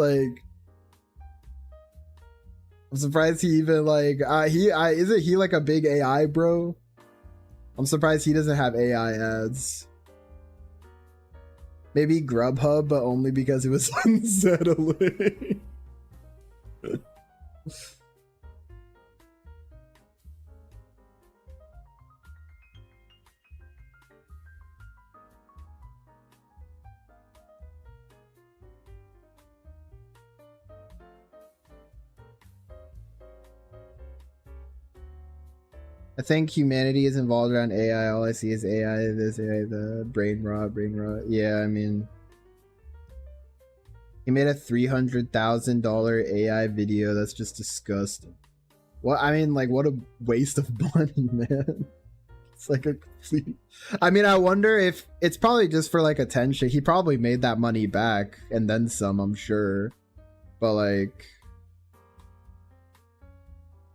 he even like isn't he like a big AI bro? I'm surprised he doesn't have AI ads. Maybe Grubhub, but only because it was unsettling. I think humanity is involved around AI. All I see is AI, this, AI, the brain rot. Yeah, I mean, he made a $300,000 AI video. That's just disgusting. Well, I mean, like, what a waste of money, man. It's like a complete... I mean, I wonder if it's probably just for like attention. He probably made that money back and then some, I'm sure. But like,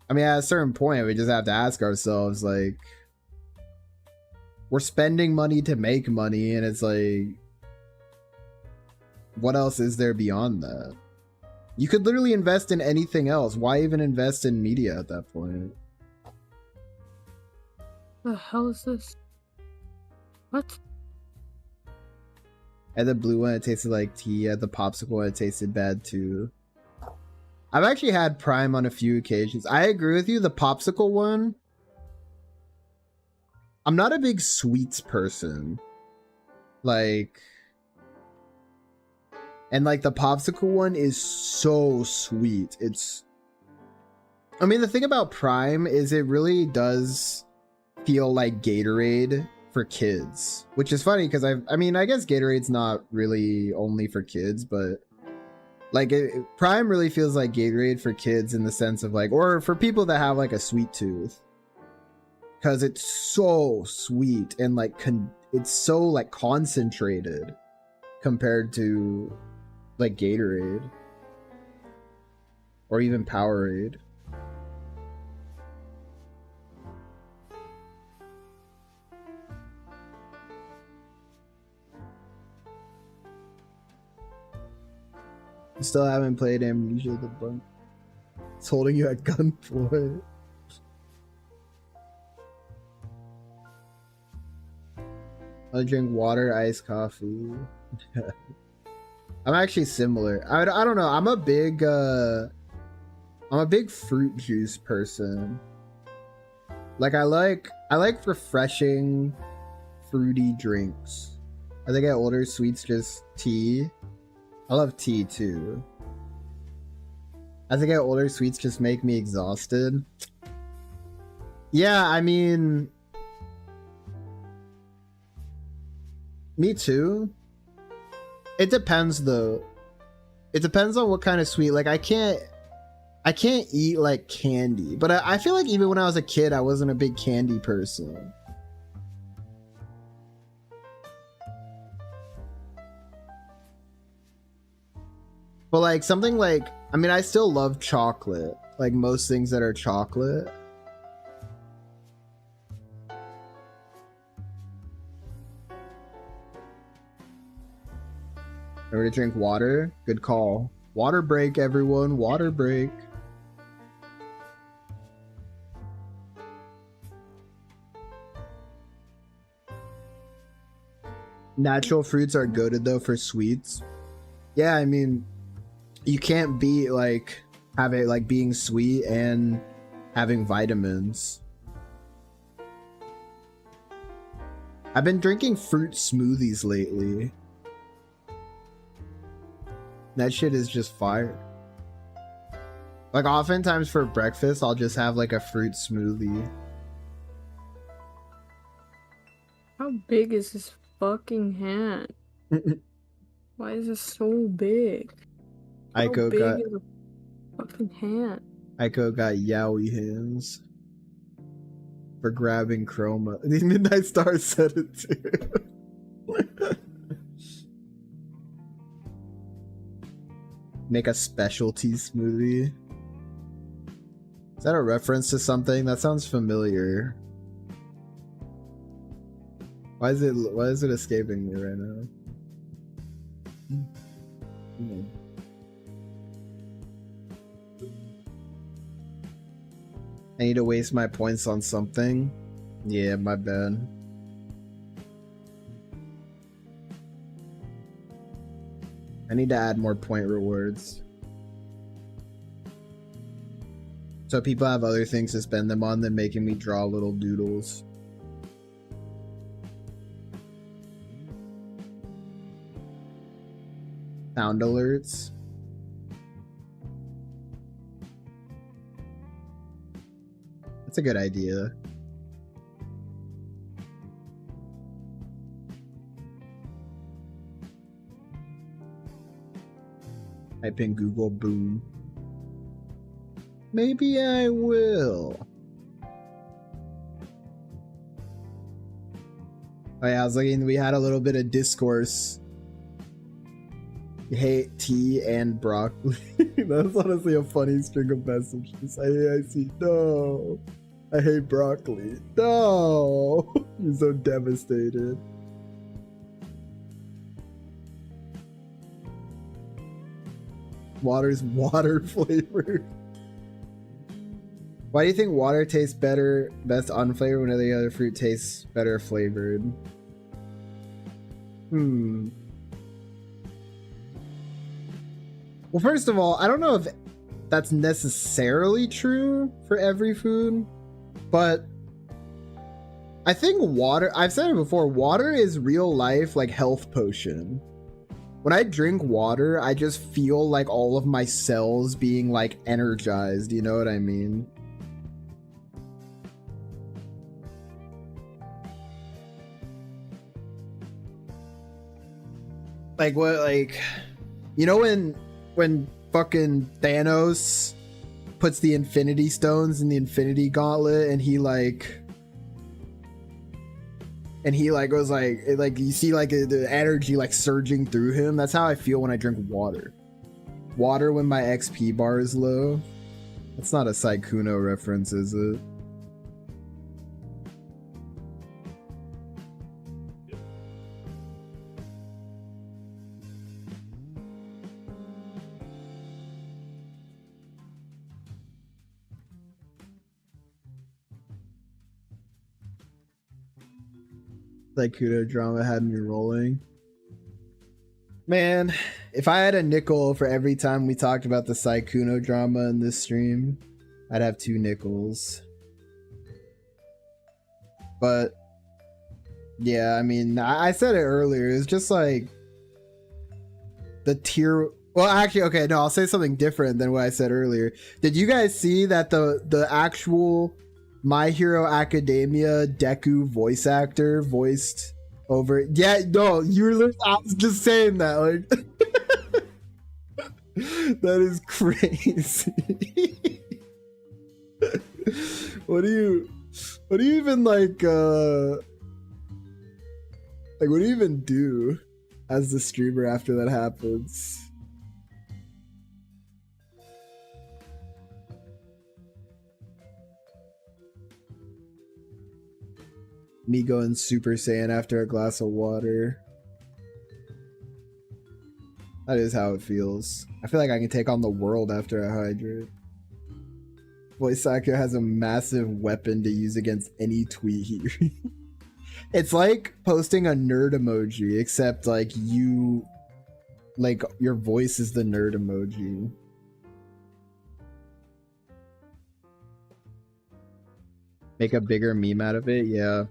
I mean, at a certain point, we just have to ask ourselves, like, we're spending money to make money, and it's like, what else is there beyond that? You could literally invest in anything else. Why even invest in media at that point? The hell is this? What? I had the blue one, it tasted like tea. I had the popsicle one, it tasted bad too. I've actually had Prime on a few occasions. I agree with you, the popsicle one. I'm not a big sweets person. Like, and like the popsicle one is so sweet. It's I mean, the thing about Prime is it really does feel like Gatorade for kids, which is funny because I mean, I guess Gatorade's not really only for kids, but like Prime really feels like Gatorade for kids in the sense of like, or for people that have like a sweet tooth, because it's so sweet and like it's so like concentrated compared to like Gatorade or even Powerade. Still haven't played Amnesia the Bunk. It's holding you at gunpoint. I drink water, iced coffee. I'm actually similar. I don't know. I'm a big fruit juice person. Like I like refreshing fruity drinks. As I get older, sweets just tea. I love tea too. As I get older, sweets just make me exhausted. Yeah, I mean, me too. It depends though. It depends on what kind of sweet. Like I can't eat like candy, but I feel like even when I was a kid, I wasn't a big candy person. But like something like, I mean, I still love chocolate, like most things that are chocolate. Ready to drink water? Good call. Water break, everyone. Water break. Natural fruits are goated though for sweets. Yeah, I mean, you can't beat like having like being sweet and having vitamins. I've been drinking fruit smoothies lately. That shit is just fire. Like oftentimes for breakfast, I'll just have like a fruit smoothie. How big is this fucking hand? Why is it so big? How Aiko big got is a fucking hand? Aiko got yaoi hands for grabbing chroma. The Midnight Star said it too. Make a specialty smoothie. Is that a reference to something? That sounds familiar. Why is it escaping me right now? I need to waste my points on something. Yeah, my bad. I need to add more point rewards. So people have other things to spend them on than making me draw little doodles. Sound alerts. That's a good idea. Type in Google, boom. Maybe I will. Oh yeah, I was looking, we had a little bit of discourse. You hate tea and broccoli. That's honestly a funny string of messages. I see. No. I hate broccoli. No. You're so devastated. Water's water flavored. Why do you think water tastes better, best unflavored, when the other fruit tastes better flavored? Well, first of all, I don't know if that's necessarily true for every food, but I think water, I've said it before, water is real life like health potion. when I drink water, I just feel like all of my cells being like energized, you know what I mean? Like what, like, you know when fucking Thanos puts the Infinity Stones in the Infinity Gauntlet and he like goes like you see like the energy like surging through him. That's how I feel when I drink water. Water when my XP bar is low. That's not a Saikuno reference, is it? Saikuno drama had me rolling. Man, if I had a nickel for every time we talked about the Saikuno drama in this stream, I'd have 2 nickels. But yeah, I mean, I said it earlier. It's just like the tier. Well, actually, okay, no, I'll say something different than what I said earlier. Did you guys see that the actual My Hero Academia Deku voice actor voiced over? Yeah, no, I was just saying that, like that is crazy. What do you even like what do you even do as the streamer after that happens? Me going Super Saiyan after a glass of water. That is how it feels. I feel like I can take on the world after I hydrate. Voice actor has a massive weapon to use against any tweet he It's like posting a nerd emoji, except like your voice is the nerd emoji. Make a bigger meme out of it, yeah.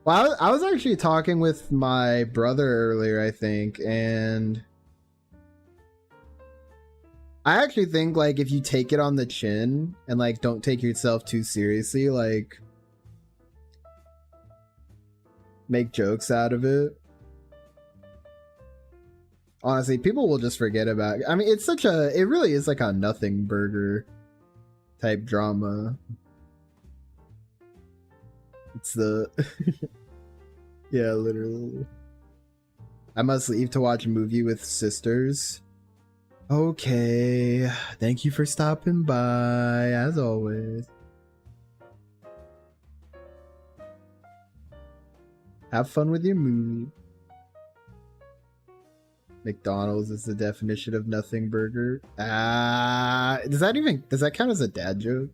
Well, I was actually talking with my brother earlier, I think, and I actually think like if you take it on the chin and like don't take yourself too seriously, like make jokes out of it. Honestly, people will just forget about it. I mean, it really is like a nothing burger type drama. It's the yeah, literally. I must leave to watch a movie with sisters. Okay, thank you for stopping by, as always. Have fun with your movie. McDonald's is the definition of nothing burger. Does that count as a dad joke?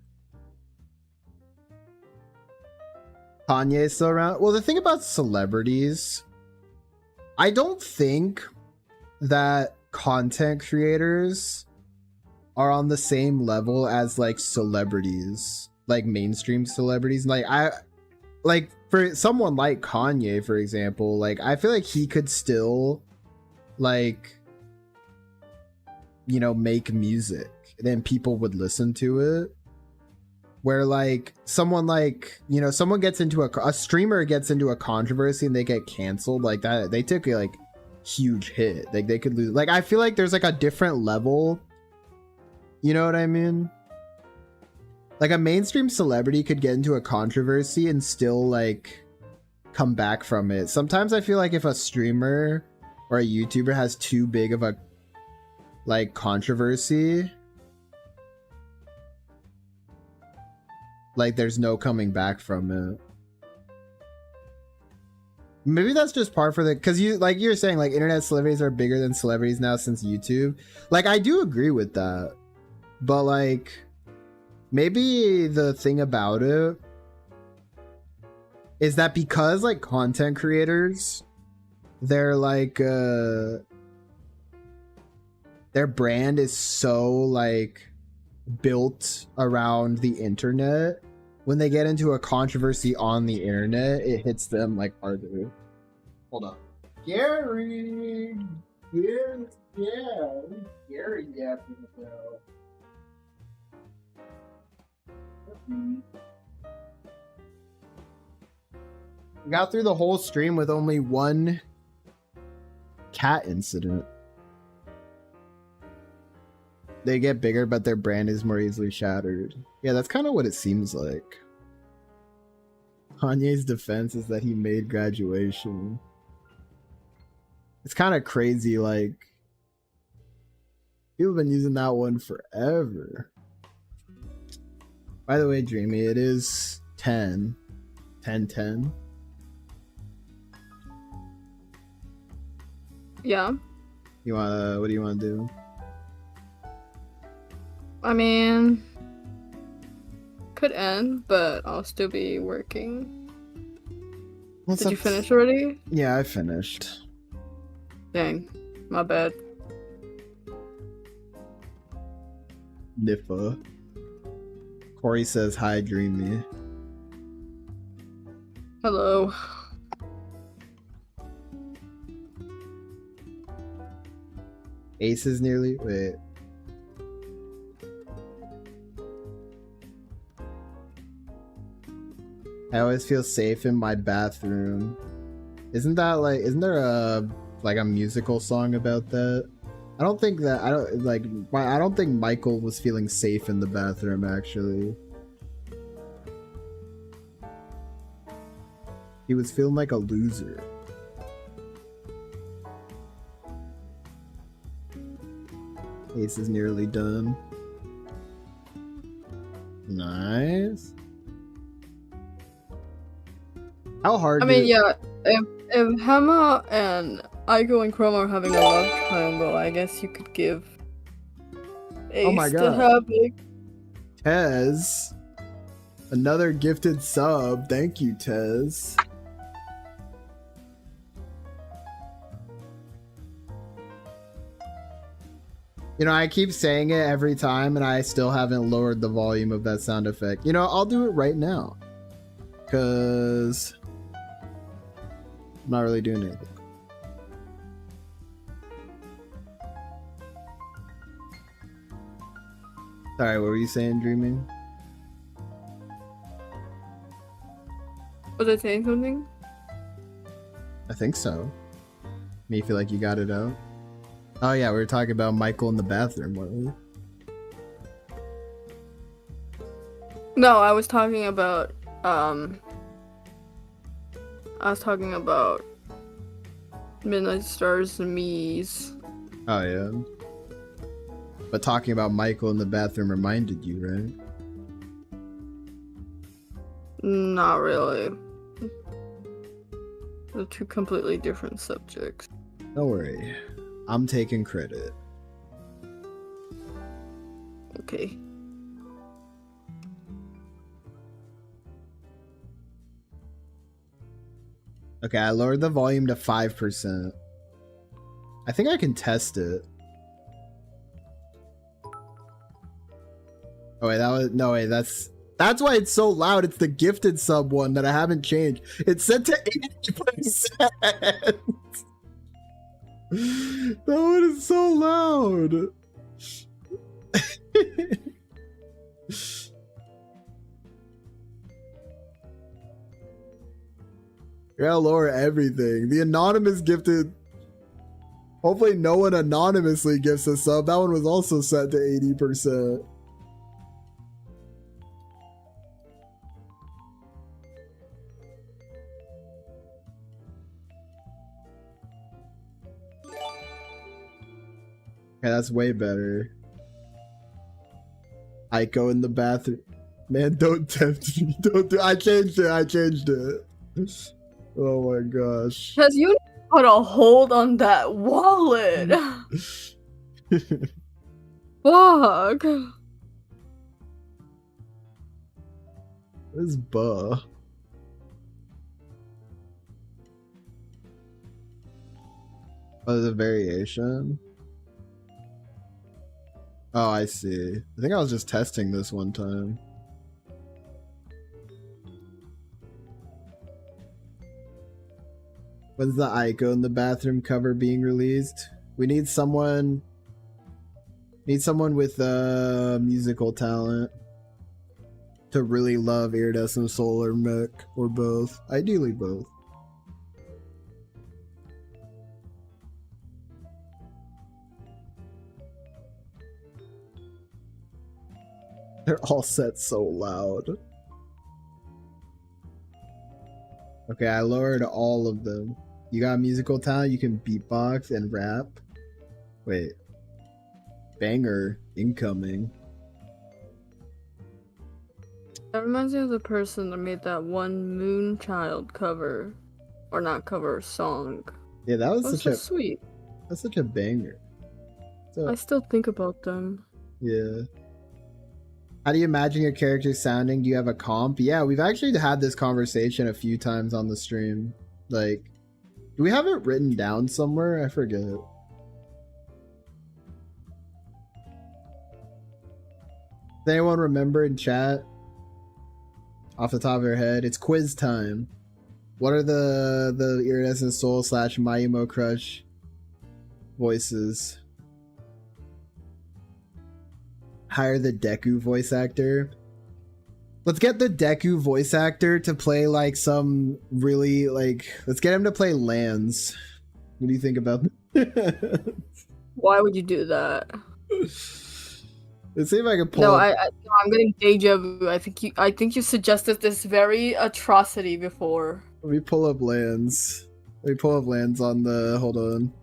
Kanye's still around. Well, the thing about celebrities, I don't think that content creators are on the same level as like celebrities, like mainstream celebrities. Like for someone like Kanye, for example, like I feel like he could still like, you know, make music, then people would listen to it. Where like someone like, you know, someone gets into a streamer gets into a controversy and they get canceled like that, they took a like huge hit, like they could lose. Like I feel like there's like a different level, you know what I mean? Like a mainstream celebrity could get into a controversy and still like come back from it. Sometimes I feel like if a streamer or a YouTuber has too big of a like controversy, like there's no coming back from it. Maybe that's just par for the, because you're saying like internet celebrities are bigger than celebrities now since YouTube. Like I do agree with that, but like maybe the thing about it is that because like content creators, they're like their brand is so like built around the internet, when they get into a controversy on the internet, it hits them like harder. Hold on. Gary! Yeah, Gary yapping about. We got through the whole stream with only one cat incident. They get bigger, but their brand is more easily shattered. Yeah, that's kind of what it seems like. Kanye's defense is that he made graduation. It's kind of crazy, like, people have been using that one forever. By the way, Dreamy, it is 10. 10. Yeah. You wanna, what do you wanna do? I mean, could end, but I'll still be working. Did you finish already? Yeah, I finished. Dang, my bad. Niffa. Corey says hi, Dreamy. Hello. Ace is nearly. Wait. I always feel safe in my bathroom. Isn't there a musical song about that? I don't think Michael was feeling safe in the bathroom, actually. He was feeling like a loser. Ace is nearly done. Nice. How hard? I mean, yeah. If Hammer and Aiko and Chrome are having a love triangle, I guess you could give Ace to having. Tez, another gifted sub. Thank you, Tez. You know, I keep saying it every time, and I still haven't lowered the volume of that sound effect. You know, I'll do it right now. Because I'm not really doing anything. Sorry, what were you saying, Dreaming? Was I saying something? I think so. Me feel like you got it out. Oh yeah, we were talking about Michael in the bathroom, weren't we? No, I was talking about Midnight Stars and Me's. Oh yeah. But talking about Michael in the bathroom reminded you, right? Not really. They're two completely different subjects. Don't worry. I'm taking credit. Okay. Okay, I lowered the volume to 5%. I think I can test it. Oh wait, that's why it's so loud. It's the gifted sub one that I haven't changed. It's set to 80%. That one is so loud. You gotta lower everything. The anonymous gifted. Hopefully no one anonymously gifts a sub. That one was also set to 80%. Okay, that's way better. I go in the bathroom. Man, don't tempt me. Don't do. I changed it. Oh my gosh. Because you put a hold on that wallet. Fuck. What is buh? Oh, there's a variation? Oh, I see. I think I was just testing this one time. When's the Aiko in the bathroom cover being released? We need someone with musical talent to really love Iridescent Soul or Mech, or both. Ideally both. They're all set so loud. Okay, I lowered all of them. You got musical talent, you can beatbox and rap. Wait. Banger incoming. That reminds me of the person that made that one Moonchild cover. Or not cover, song. Yeah, that was so sweet. That's such a banger. So, I still think about them. Yeah. How do you imagine your character sounding? Do you have a comp? Yeah, we've actually had this conversation a few times on the stream. Like, do we have it written down somewhere? I forget. Does anyone remember in chat? Off the top of your head, it's quiz time. What are the Iridescent Soul / Mayumo Crush voices? Hire the Deku voice actor. Let's get the Deku voice actor to play like some really like. Let's get him to play Lance. What do you think about that? Why would you do that? Let's see if I can pull. No, I'm getting deja vu. I think you suggested this very atrocity before. Let me pull up Lance. Let me pull up Lance on the. Hold on.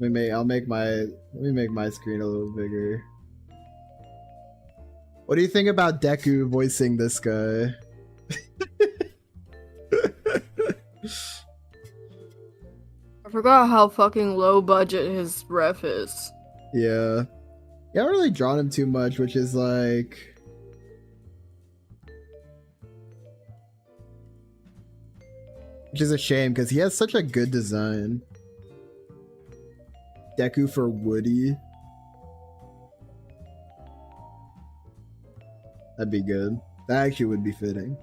Let me make my screen a little bigger. What do you think about Deku voicing this guy? I forgot how fucking low budget his ref is. Yeah. I haven't really drawn him too much, which is like... Which is a shame, because he has such a good design. Deku for Woody. That'd be good. That actually would be fitting.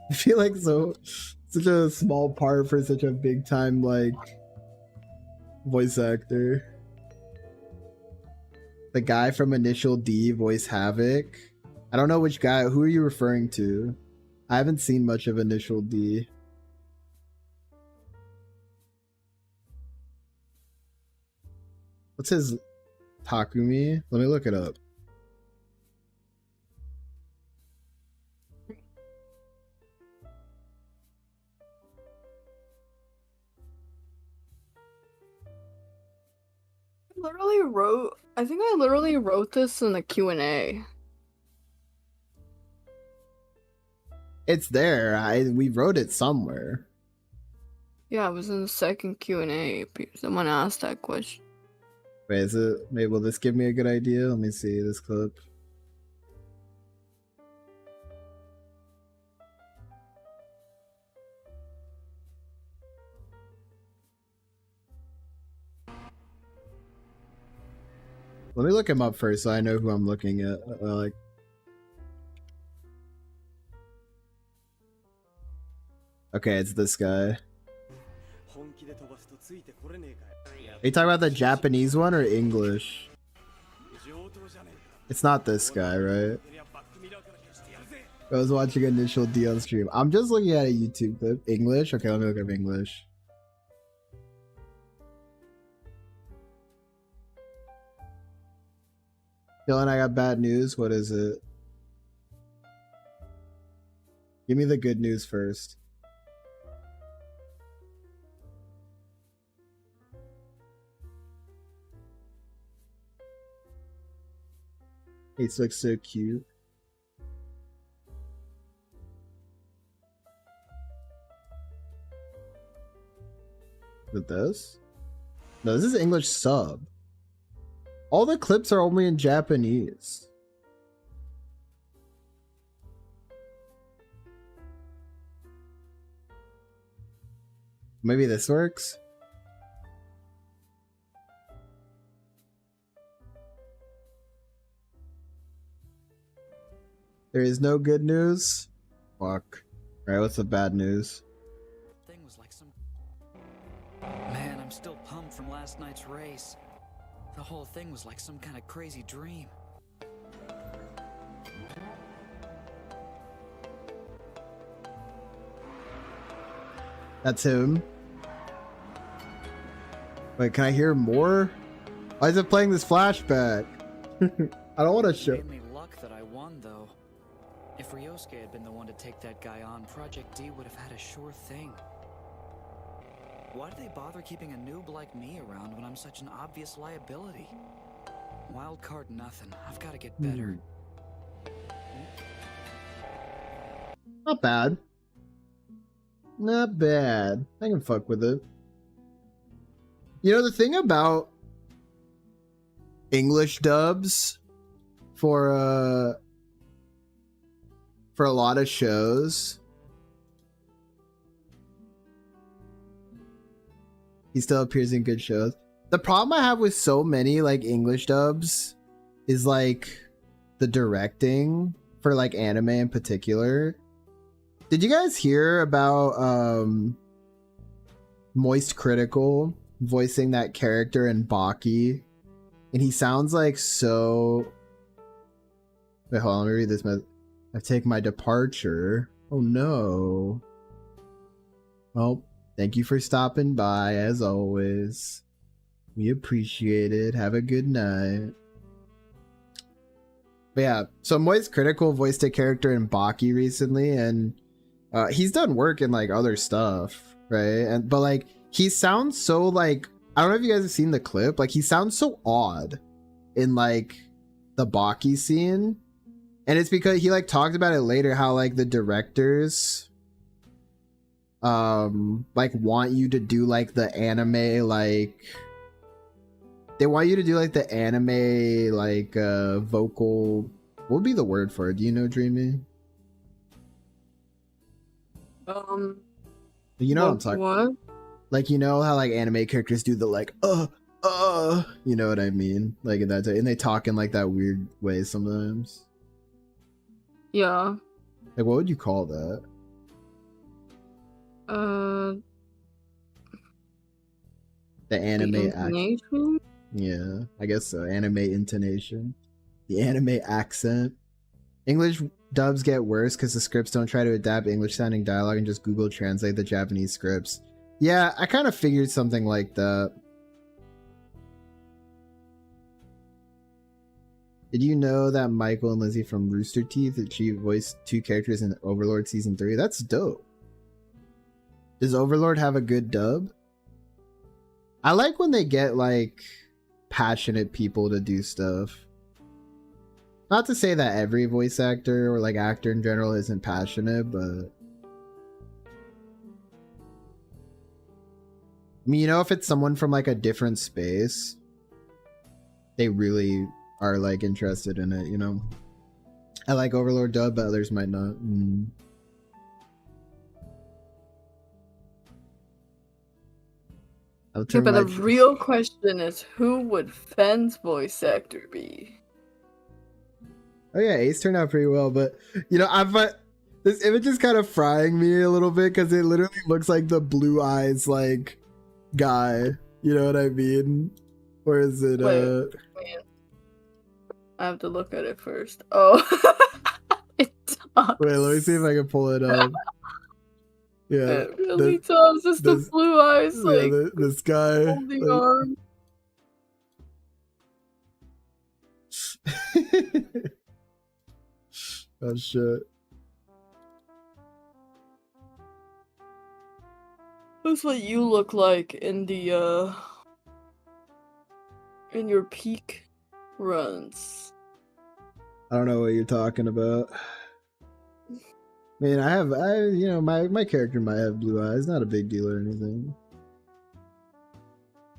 I feel like such a small part for such a big time like voice actor. The guy from Initial D voice Havoc. I don't know which guy. Who are you referring to? I haven't seen much of Initial D. What's his Takumi? Let me look it up. I think I literally wrote this in the Q&A. It's there. We wrote it somewhere. Yeah, it was in the second Q&A. Someone asked that question. Wait, is it? Maybe will this give me a good idea? Let me see this clip. Let me look him up first so I know who I'm looking at. Like, okay, it's this guy. Are you talking about the Japanese one or English? It's not this guy, right? I was watching Initial D on stream. I'm just looking at a YouTube clip. English? Okay, let me look up English. Dylan, I got bad news. What is it? Give me the good news first. He looks so cute. Is it this? No, this is English sub. All the clips are only in Japanese. Maybe this works? There is no good news? Fuck. Alright, what's the bad news? Thing was like some last night's race. The whole thing was like some kind of crazy dream. That's him. Wait, can I hear more? Why is it playing this flashback? I don't want to show. It gave me luck that I won, though. If Ryosuke had been the one to take that guy on, Project D would have had a sure thing. Why do they bother keeping a noob like me around when I'm such an obvious liability? Wild card nothing. I've got to get better. Not bad. Not bad. I can fuck with it. You know, the thing about English dubs for a lot of shows, he still appears in good shows. The problem I have with so many like English dubs is like the directing for like anime in particular. Did you guys hear about Moist Critical voicing that character in Baki? And he sounds like so... Wait, hold on, let me read this. I've taken my departure. Oh no. Well, thank you for stopping by as always. We appreciate it. Have a good night. But yeah, so Moist Critical voiced a character in Baki recently, and he's done work in like other stuff, right? But like he sounds so like, I don't know if you guys have seen the clip, like he sounds so odd in like the Baki scene. And it's because he like talked about it later how like the directors like want you to do like the anime, like they want you to do like the anime like vocal, what would be the word for it? Do you know, Dreamy? You know what I'm talking what? Like, you know how like anime characters do the like you know what I mean, like in that and they talk in like that weird way sometimes. Yeah. Like what would you call that? The anime intonation? Yeah, I guess so. Anime intonation. The anime accent. English dubs get worse because the scripts don't try to adapt English sounding dialogue and just Google translate the Japanese scripts. Yeah, I kind of figured something like that. Did you know that Michael and Lizzie from Rooster Teeth achieved voiced 2 characters in Overlord Season 3? That's dope. Does Overlord have a good dub? I like when they get like passionate people to do stuff. Not to say that every voice actor or like actor in general isn't passionate, but I mean, you know, if it's someone from like a different space, they really are like interested in it, you know. I like Overlord dub, but others might not. Yeah, but the real question is, who would Fen's voice actor be? Oh yeah, Ace turned out pretty well, but you know, this image is kind of frying me a little bit because it literally looks like the blue eyes like guy. You know what I mean? Or is it? Wait. I have to look at it first. Oh, it does. Wait, let me see if I can pull it up. Yeah, it really does. Just the blue eyes, like this guy. Holding arm. Oh shit. That's what you look like in the in your peak runs. I don't know what you're talking about. I mean, you know, my character might have blue eyes, not a big deal or anything.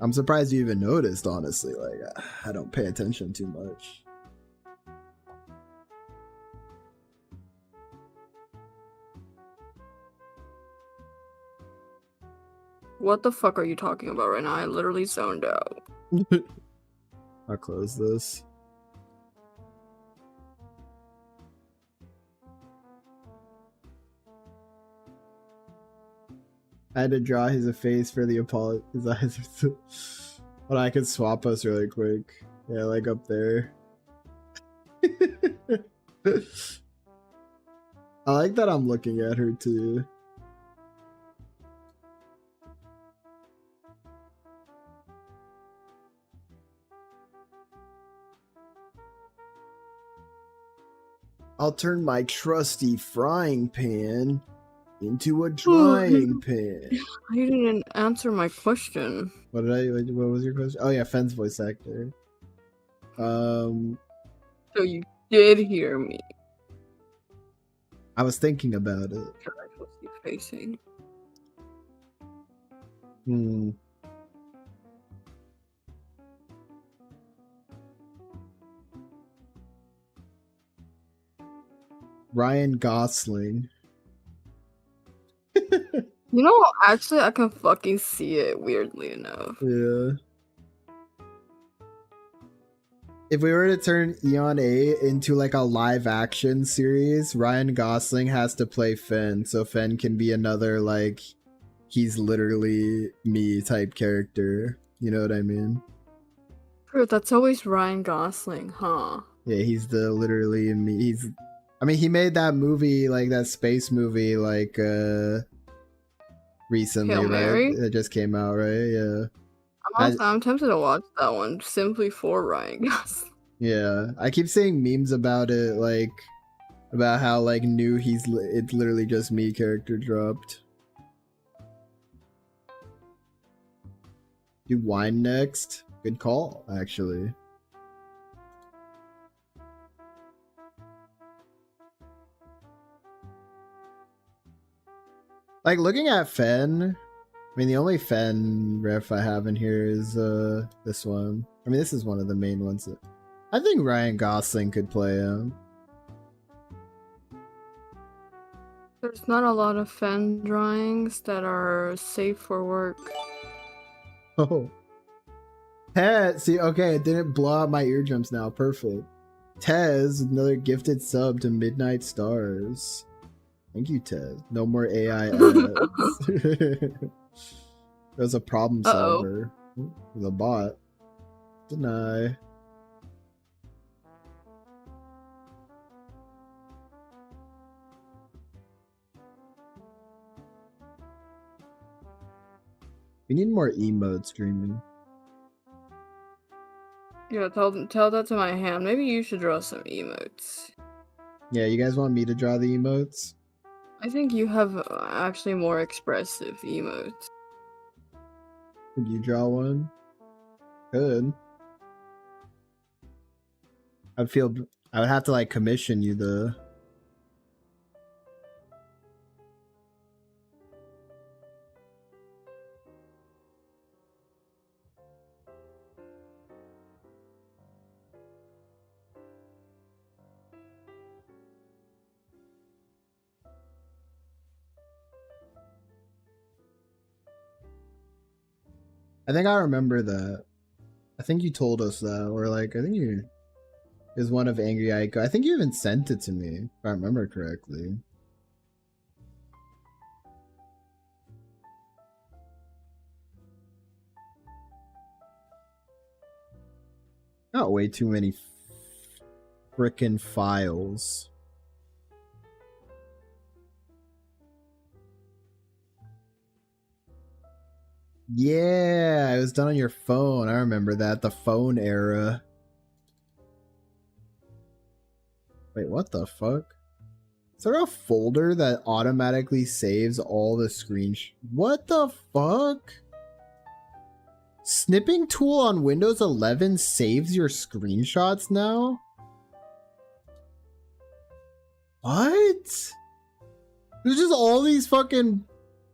I'm surprised you even noticed, honestly. Like, I don't pay attention too much. What the fuck are you talking about right now? I literally zoned out. I'll close this. I had to draw his face for the apology. His eyes are so... But I could swap us really quick. Yeah, like up there. I like that I'm looking at her too. I'll turn my trusty frying pan into a drying pan. You didn't answer my question. What was your question? Oh yeah, Fenn's voice actor. So you did hear me. I was thinking about it. What's he facing? Ryan Gosling. You know, actually, I can fucking see it, weirdly enough. Yeah. If we were to turn Eon 8 into like a live action series, Ryan Gosling has to play Finn, so Finn can be another like he's literally me type character. You know what I mean? Bro, that's always Ryan Gosling, huh? Yeah, he's the literally me. He made that movie, like that space movie, like recently, Hail right? Mary? It just came out, right? Yeah. I'm tempted to watch that one simply for Ryan Gosling. Yeah, I keep seeing memes about it, like about how like new it's literally just me character dropped. Do wine next. Good call, actually. Like looking at Fen, I mean the only Fen ref I have in here is this one. I mean this is one of the main ones that I think Ryan Gosling could play him. There's not a lot of Fen drawings that are safe for work. Oh. Pet, see, okay, it didn't blow out my eardrums now. Perfect. Tez, another gifted sub to Midnight Stars. Thank you, Tez. No more AI ads. There's a problem solver. The bot. Deny. We need more emote streaming. Yeah, tell that to my hand. Maybe you should draw some emotes. Yeah, you guys want me to draw the emotes? I think you have actually more expressive emotes. Could you draw one? Good. I would have to like commission you though. I think I remember that. I think you told us that, or like, I think you is one of Angry Aiko. I think you even sent it to me, if I remember correctly. Not way too many frickin' files. Yeah, it was done on your phone. I remember that. The phone era. Wait, what the fuck? Is there a folder that automatically saves all the screenshots? What the fuck? Snipping tool on Windows 11 saves your screenshots now? What? There's just all these fucking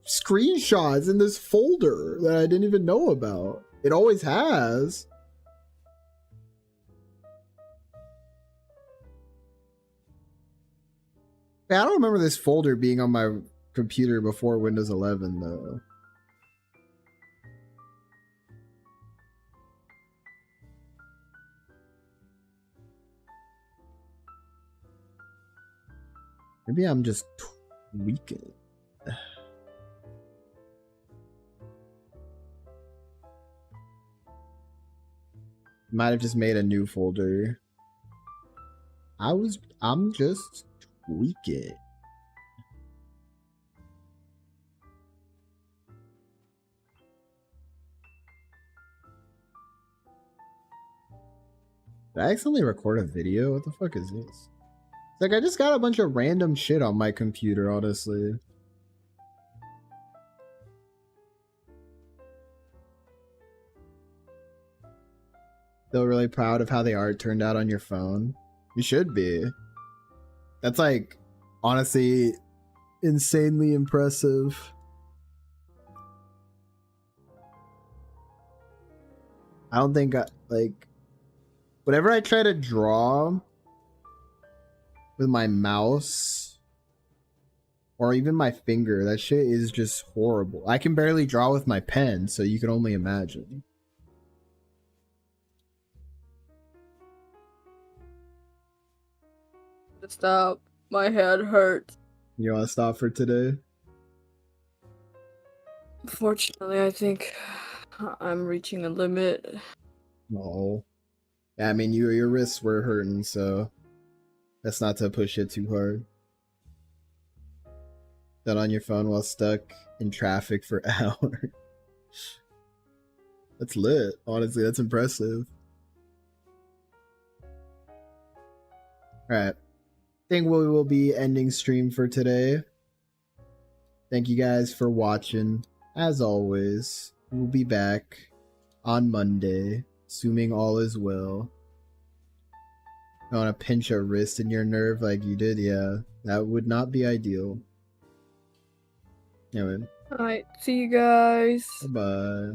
screenshots in this folder that I didn't even know about. It always has. I don't remember this folder being on my computer before Windows 11 though. Maybe I'm just tweaking. Might have just made a new folder. I'm just tweaking. Did I accidentally record a video? What the fuck is this? It's like I just got a bunch of random shit on my computer, honestly. Feel really proud of how the art turned out on your phone. You should be. That's like, honestly, insanely impressive. I don't think whenever I try to draw with my mouse or even my finger, that shit is just horrible. I can barely draw with my pen, so you can only imagine. Stop. My head hurts. You want to stop for today? Fortunately, I think I'm reaching a limit. No. Yeah, I mean, your wrists were hurting, so that's not to push it too hard. Done on your phone while stuck in traffic for hours. That's lit. Honestly, that's impressive. Alright. I think we will be ending stream for today. Thank you guys for watching. As always, we'll be back on Monday, assuming all is well. I want to pinch a wrist in your nerve like you did, yeah. That would not be ideal. Anyway. Alright, see you guys. Bye-bye.